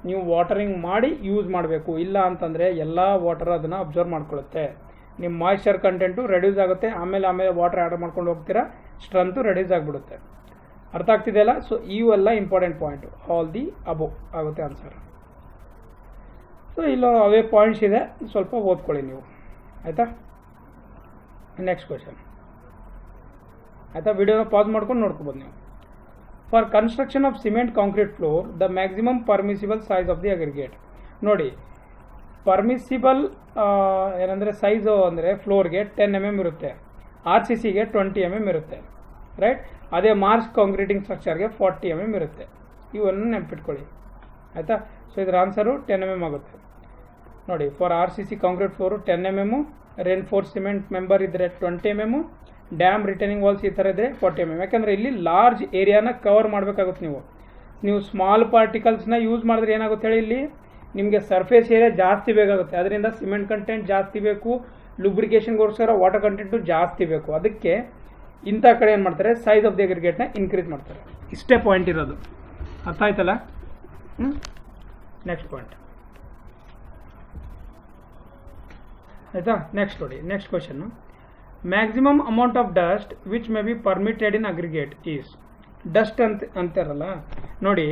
ನೀವು ವಾಟರಿಂಗ್ ಮಾಡಿ ಯೂಸ್ ಮಾಡಬೇಕು. ಇಲ್ಲ ಅಂತಂದರೆ ಎಲ್ಲ ವಾಟರ್ ಅದನ್ನು ಅಬ್ಸರ್ವ್ ಮಾಡ್ಕೊಳ್ಳುತ್ತೆ, ನಿಮ್ಮ ಮಾಯ್ಚರ್ ಕಂಟೆಂಟು ರೆಡ್ಯೂಸ್ ಆಗುತ್ತೆ. ಆಮೇಲೆ ವಾಟರ್ ಆ್ಯಡ್ ಮಾಡ್ಕೊಂಡು ಹೋಗ್ತೀರಾ, ಸ್ಟ್ರೆಂತು ರೆಡ್ಯೂಸ್ ಆಗಿಬಿಡುತ್ತೆ. ಅರ್ಥ ಆಗ್ತಿದೆಯಲ್ಲ? ಸೊ ಇವೆಲ್ಲ important point. All the above ಆಗುತ್ತೆ ಆನ್ಸರ್. ಸೊ ಇಲ್ಲ ಅವೇ ಪಾಯಿಂಟ್ಸ್ ಇದೆ, ಸ್ವಲ್ಪ ಓದ್ಕೊಳ್ಳಿ ನೀವು ಆಯಿತಾ. ನೆಕ್ಸ್ಟ್ ಕ್ವಶನ್ ಆಯಿತಾ, ವಿಡಿಯೋನ ಪಾಸ್ ಮಾಡ್ಕೊಂಡು ನೋಡ್ಕೊಬೋದು ನೀವು. For construction of cement concrete floor the maximum permissible size of the aggregate. ನೋಡಿ ಪರ್ಮಿಸಿಬಲ್ ಏನಂದರೆ ಸೈಜು ಅಂದರೆ ಫ್ಲೋರ್ಗೆ 10 mm ಇರುತ್ತೆ, RCCಗೆ 20 mm ಇರುತ್ತೆ ರೈಟ್. ಅದೇ ಮಾರ್ಚ್ ಕಾಂಕ್ರೀಟಿಂಗ್ ಸ್ಟ್ರಕ್ಚರ್ಗೆ 40 mm ಇರುತ್ತೆ. ಇವನ್ನು ನೆನಪಿಟ್ಕೊಳ್ಳಿ ಆಯಿತಾ. ಸೊ ಇದರ ಆನ್ಸರು 10 mm ಆಗುತ್ತೆ ನೋಡಿ. For RCC concrete floor 10 mm, ರೇನ್ಫೋರ್ಸ್ cement member ಇದ್ದರೆ 20 mm, ಡ್ಯಾಮ್ ರಿಟರ್ನಿಂಗ್ ವಾಲ್ಸ್ ಈ ಥರ ಇದ್ದರೆ 40 mm. ಯಾಕಂದರೆ ಇಲ್ಲಿ ಲಾರ್ಜ್ ಏರಿಯಾನ ಕವರ್ ಮಾಡಬೇಕಾಗುತ್ತೆ. ನೀವು ಸ್ಮಾಲ್ ಪಾರ್ಟಿಕಲ್ಸ್ನ ಯೂಸ್ ಮಾಡಿದ್ರೆ ಏನಾಗುತ್ತೆ ಹೇಳಿ, ಇಲ್ಲಿ ನಿಮಗೆ ಸರ್ಫೇಸ್ ಏರಿಯಾ ಜಾಸ್ತಿ ಬೇಕಾಗುತ್ತೆ. ಅದರಿಂದ ಸಿಮೆಂಟ್ ಕಂಟೆಂಟ್ ಜಾಸ್ತಿ ಬೇಕು, ಲುಬ್ರಿಕೇಷನ್ಗೋಸ್ಕರ ವಾಟರ್ ಕಂಟೆಂಟು ಜಾಸ್ತಿ ಬೇಕು. ಅದಕ್ಕೆ ಇಂಥ ಕಡೆ ಏನು ಮಾಡ್ತಾರೆ, ಸೈಜ್ ಆಫ್ ದಿ ಅಗ್ರಿಗೇಟ್ನ ಇನ್ಕ್ರೀಸ್ ಮಾಡ್ತಾರೆ. ಇಷ್ಟೇ ಪಾಯಿಂಟ್ ಇರೋದು. ಅರ್ಥ ಆಯ್ತಲ್ಲ? ನೆಕ್ಸ್ಟ್ ಪಾಯಿಂಟ್ ಆಯಿತಾ? ನೆಕ್ಸ್ಟ್ ನೋಡಿ, next question. Maximum amount of dust which may be permitted in aggregate is. Dust ಅಂತಾರಲ್ಲ ನೋಡಿ,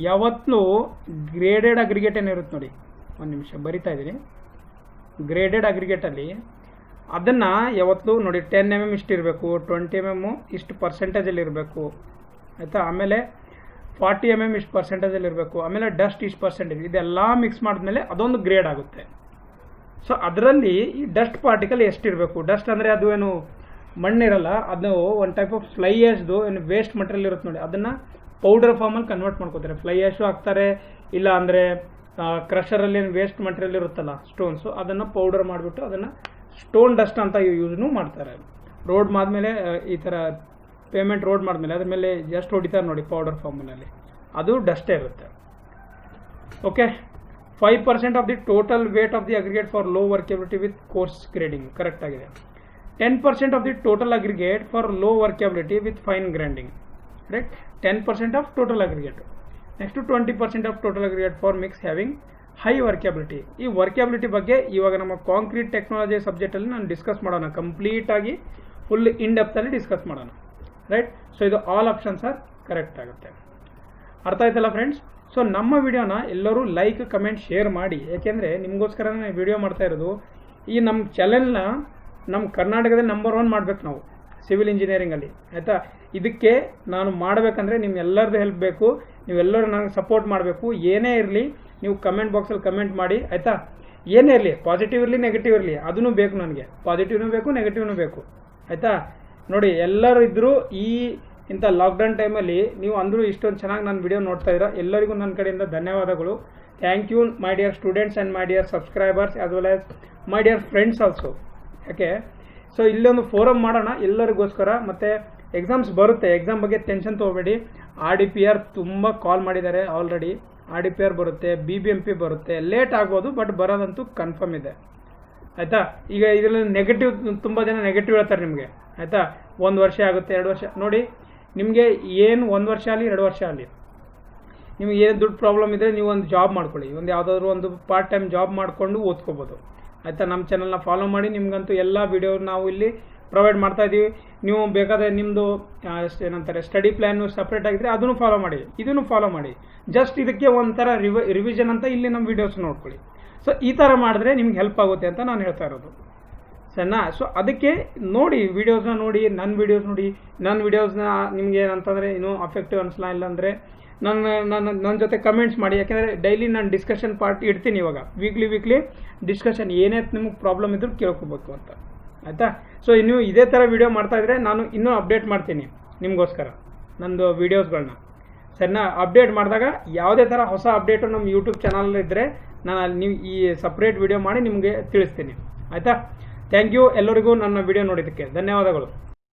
ಯಾವತ್ತೂ ಗ್ರೇಡೆಡ್ ಅಗ್ರಿಗೇಟ್ ಏನಿರುತ್ತೆ ನೋಡಿ, ಒಂದು ನಿಮಿಷ ಬರಿತಾ ಇದ್ದೀನಿ. ಗ್ರೇಡೆಡ್ ಅಗ್ರಿಗೇಟಲ್ಲಿ ಅದನ್ನು ಯಾವತ್ತೂ ನೋಡಿ 10 mm ಇಷ್ಟು ಇರಬೇಕು, 20 mm ಇಷ್ಟು ಪರ್ಸೆಂಟೇಜಲ್ಲಿ ಇರಬೇಕು ಆಯಿತಾ. ಆಮೇಲೆ 40 mm ಇಷ್ಟು ಪರ್ಸೆಂಟೇಜಲ್ಲಿ ಇರಬೇಕು. ಆಮೇಲೆ ಡಸ್ಟ್ ಇಷ್ಟು ಪರ್ಸೆಂಟೇಜ್, ಇದೆಲ್ಲ ಮಿಕ್ಸ್ ಮಾಡಿದ್ಮೇಲೆ ಅದೊಂದು ಗ್ರೇಡ್ ಆಗುತ್ತೆ. ಸೊ ಅದರಲ್ಲಿ ಈ ಡಸ್ಟ್ ಪಾರ್ಟಿಕಲ್ ಎಷ್ಟಿರಬೇಕು. ಡಸ್ಟ್ ಅಂದರೆ ಅದು ಏನು ಮಣ್ಣಿರಲ್ಲ, ಅದು ಒಂದು ಟೈಪ್ ಆಫ್ ಫ್ಲೈ ಆ್ಯಶ್ದು ಏನು ವೇಸ್ಟ್ ಮಟೀರಿಯಲ್ ಇರುತ್ತೆ ನೋಡಿ, ಅದನ್ನು ಪೌಡರ್ ಫಾರ್ಮಲ್ಲಿ ಕನ್ವರ್ಟ್ ಮಾಡ್ಕೋತಾರೆ. ಫ್ಲೈ ಆ್ಯಶು ಹಾಕ್ತಾರೆ, ಇಲ್ಲ ಅಂದರೆ ಕ್ರಷರಲ್ಲಿ ಏನು ವೇಸ್ಟ್ ಮಟೀರಿಯಲ್ ಇರುತ್ತಲ್ಲ ಸ್ಟೋನ್ಸು, ಅದನ್ನು ಪೌಡರ್ ಮಾಡಿಬಿಟ್ಟು ಅದನ್ನು ಸ್ಟೋನ್ ಡಸ್ಟ್ ಅಂತ ಯೂಸ್ನು ಮಾಡ್ತಾರೆ. ರೋಡ್ ಮಾಡಿದ್ಮೇಲೆ ಈ ಥರ ಪೇಮೆಂಟ್ ರೋಡ್ ಮಾಡಿದ್ಮೇಲೆ ಅದ್ರ ಮೇಲೆ ಜಸ್ಟ್ ಹೊಡಿತಾರೆ ನೋಡಿ ಪೌಡರ್ ಫಾರ್ಮ್ನಲ್ಲಿ, ಅದು ಡಸ್ಟೇ ಇರುತ್ತೆ. Okay, 5% of the total wait of the aggregate for low ವರ್ಕಬಿಲಿಟಿ with course grading correct ಆಗಿದೆ. 10% of the total aggregate for low ವರ್ಕಬಿಲಿಟಿ with fine grinding correct. 10% of total aggregate. Next 20% of total aggregate for mix having high ವರ್ಕ್ಯಾಬಿಲಿಟಿ. ಈ ವರ್ಕ್ಯಾಬಿಲಿಟಿ ಬಗ್ಗೆ ಇವಾಗ ನಮ್ಮ concrete technology ಸಬ್ಜೆಕ್ಟಲ್ಲಿ ನಾನು discuss ಮಾಡೋಣ, ಕಂಪ್ಲೀಟಾಗಿ full in ಡೆಪ್ತಲ್ಲಿ discuss ಮಾಡೋಣ right. So ಇದು ಆಲ್ ಆಪ್ಷನ್ಸ್ ಆರ್ ಕರೆಕ್ಟ್ ಆಗುತ್ತೆ. ಅರ್ಥ ಆಯ್ತಲ್ಲ ಫ್ರೆಂಡ್ಸ್? ಸೊ ನಮ್ಮ ವಿಡಿಯೋನ ಎಲ್ಲರೂ ಲೈಕ್ ಕಮೆಂಟ್ ಶೇರ್ ಮಾಡಿ, ಯಾಕೆಂದರೆ ನಿಮಗೋಸ್ಕರ ನಾನು ವಿಡಿಯೋ ಮಾಡ್ತಾ ಇರೋದು. ಈ ನಮ್ಮ ಚಾನೆಲ್ನ ನಮ್ಮ ಕರ್ನಾಟಕದಲ್ಲಿ ನಂಬರ್ 1 ಮಾಡಬೇಕು ನಾವು ಸಿವಿಲ್ ಇಂಜಿನಿಯರಿಂಗಲ್ಲಿ ಆಯಿತಾ. ಇದಕ್ಕೆ ನಾನು ಮಾಡಬೇಕಂದ್ರೆ ನಿಮ್ಮೆಲ್ಲರದ್ದು ಹೆಲ್ಪ್ ಬೇಕು, ನೀವೆಲ್ಲರೂ ನನಗೆ ಸಪೋರ್ಟ್ ಮಾಡಬೇಕು. ಏನೇ ಇರಲಿ ನೀವು ಕಮೆಂಟ್ ಬಾಕ್ಸಲ್ಲಿ ಕಮೆಂಟ್ ಮಾಡಿ ಆಯಿತಾ. ಏನೇ ಇರಲಿ, ಪಾಸಿಟಿವ್ ಇರಲಿ ನೆಗೆಟಿವ್ ಇರಲಿ, ಅದೂ ಬೇಕು ನನಗೆ. ಪಾಸಿಟಿವ್ನೂ ಬೇಕು, ನೆಗೆಟಿವ್ನೂ ಬೇಕು ಆಯಿತಾ. ನೋಡಿ ಎಲ್ಲರೂ ಇದ್ದರೂ ಇಂಥ ಲಾಕ್ಡೌನ್ ಟೈಮಲ್ಲಿ ನೀವು ಅಂದರೂ ಇಷ್ಟೊಂದು ಚೆನ್ನಾಗಿ ನಾನು ವಿಡಿಯೋ ನೋಡ್ತಾ ಇದ್ದೀರಾ, ಎಲ್ಲರಿಗೂ ನನ್ನ ಕಡೆಯಿಂದ ಧನ್ಯವಾದಗಳು. Thank you my dear students and my dear subscribers as well as my dear friends also. ಯಾಕೆ ಸೊ ಇಲ್ಲೊಂದು ಫೋರಮ್ ಮಾಡೋಣ ಎಲ್ಲರಿಗೋಸ್ಕರ. ಮತ್ತು ಎಕ್ಸಾಮ್ಸ್ ಬರುತ್ತೆ, ಎಕ್ಸಾಮ್ ಬಗ್ಗೆ ಟೆನ್ಷನ್ ತೊಗೋಬೇಡಿ. RDPR ತುಂಬ ಕಾಲ್ ಮಾಡಿದ್ದಾರೆ ಆಲ್ರೆಡಿ. RDPR ಬರುತ್ತೆ, BBMP ಬರುತ್ತೆ, ಲೇಟ್ ಆಗ್ಬೋದು ಬಟ್ ಬರೋದಂತೂ ಕನ್ಫರ್ಮ್ ಇದೆ ಆಯಿತಾ. ಈಗ ಇದರಲ್ಲಿ ನೆಗೆಟಿವ್ ತುಂಬ ಜನ ನೆಗೆಟಿವ್ ಹೇಳ್ತಾರೆ ನಿಮಗೆ ಆಯಿತಾ. 1 ವರ್ಷ ಆಗುತ್ತೆ, 2 ವರ್ಷ ನೋಡಿ. ನಿಮಗೆ ಏನು 1 ವರ್ಷ ಆಗಲಿ 2 ವರ್ಷ ಆಗಲಿ, ನಿಮಗೆ ಏನು ದುಡ್ಡು ಪ್ರಾಬ್ಲಮ್ ಇದ್ದರೆ ನೀವು ಒಂದು ಜಾಬ್ ಮಾಡ್ಕೊಳ್ಳಿ, ಒಂದು ಯಾವುದಾದ್ರೂ ಒಂದು ಪಾರ್ಟ್ ಟೈಮ್ ಜಾಬ್ ಮಾಡಿಕೊಂಡು ಓದ್ಕೋಬೋದು ಆಯಿತಾ. ನಮ್ಮ ಚಾನಲ್ನ ಫಾಲೋ ಮಾಡಿ, ನಿಮಗಂತೂ ಎಲ್ಲ ವಿಡಿಯೋ ನಾವು ಇಲ್ಲಿ ಪ್ರೊವೈಡ್ ಮಾಡ್ತಾ ಇದ್ದೀವಿ. ನೀವು ಬೇಕಾದರೆ ನಿಮ್ಮದು ಏನಂತಾರೆ ಸ್ಟಡಿ ಪ್ಲ್ಯಾನು ಸಪ್ರೇಟ್ ಆಗಿದ್ರೆ ಅದನ್ನು ಫಾಲೋ ಮಾಡಿ, ಇದನ್ನು ಫಾಲೋ ಮಾಡಿ. ಜಸ್ಟ್ ಇದಕ್ಕೆ ಒಂಥರ ರಿವಿಷನ್ ಅಂತ ಇಲ್ಲಿ ನಮ್ಮ ವೀಡಿಯೋಸ್ ನೋಡ್ಕೊಳ್ಳಿ. ಸೊ ಈ ಥರ ಮಾಡಿದ್ರೆ ನಿಮ್ಗೆ ಹೆಲ್ಪ್ ಆಗುತ್ತೆ ಅಂತ ನಾನು ಹೇಳ್ತಾ ಇರೋದು ಸಣ್ಣ. ಸೊ ಅದಕ್ಕೆ ನೋಡಿ, ವೀಡಿಯೋಸ್ನ ನೋಡಿ, ನನ್ನ ವೀಡಿಯೋಸ್ ನೋಡಿ. ನನ್ನ ವೀಡಿಯೋಸ್ನ ನಿಮ್ಗೆ ಏನಂತಂದರೆ ಇನ್ನೂ ಅಫೆಕ್ಟಿವ್ ಅನಿಸಲ್ಲ, ಇಲ್ಲಾಂದರೆ ನನ್ನ ಜೊತೆ ಕಮೆಂಟ್ಸ್ ಮಾಡಿ. ಯಾಕೆಂದರೆ ಡೈಲಿ ನಾನು ಡಿಸ್ಕಷನ್ ಪಾರ್ಟ್ ಇಡ್ತೀನಿ. ಇವಾಗ ವೀಕ್ಲಿ ಡಿಸ್ಕಷನ್ ಏನೇ ನಿಮಗೆ ಪ್ರಾಬ್ಲಮ್ ಇದ್ರೂ ಕೇಳ್ಕೊಬೇಕು ಅಂತ ಆಯಿತಾ. ಸೊ ಇನ್ನು ಇದೇ ಥರ ವೀಡಿಯೋ ಮಾಡ್ತಾಯಿದ್ರೆ ನಾನು ಇನ್ನೂ ಅಪ್ಡೇಟ್ ಮಾಡ್ತೀನಿ ನಿಮಗೋಸ್ಕರ ನಂದು ವೀಡಿಯೋಸ್ಗಳನ್ನ ಸರಿನಾ. ಅಪ್ಡೇಟ್ ಮಾಡಿದಾಗ ಯಾವುದೇ ಥರ ಹೊಸ ಅಪ್ಡೇಟು ನಮ್ಮ ಯೂಟ್ಯೂಬ್ ಚಾನಲ್ ಇದ್ದರೆ ನಾನು ನೀವು ಈ ಸಪ್ರೇಟ್ ವೀಡಿಯೋ ಮಾಡಿ ನಿಮಗೆ ತಿಳಿಸ್ತೀನಿ ಆಯಿತಾ. ಥ್ಯಾಂಕ್ ಯು ಎಲ್ಲರಿಗೂ ನನ್ನ ವಿಡಿಯೋ ನೋಡಿದ್ದಕ್ಕೆ ಧನ್ಯವಾದಗಳು.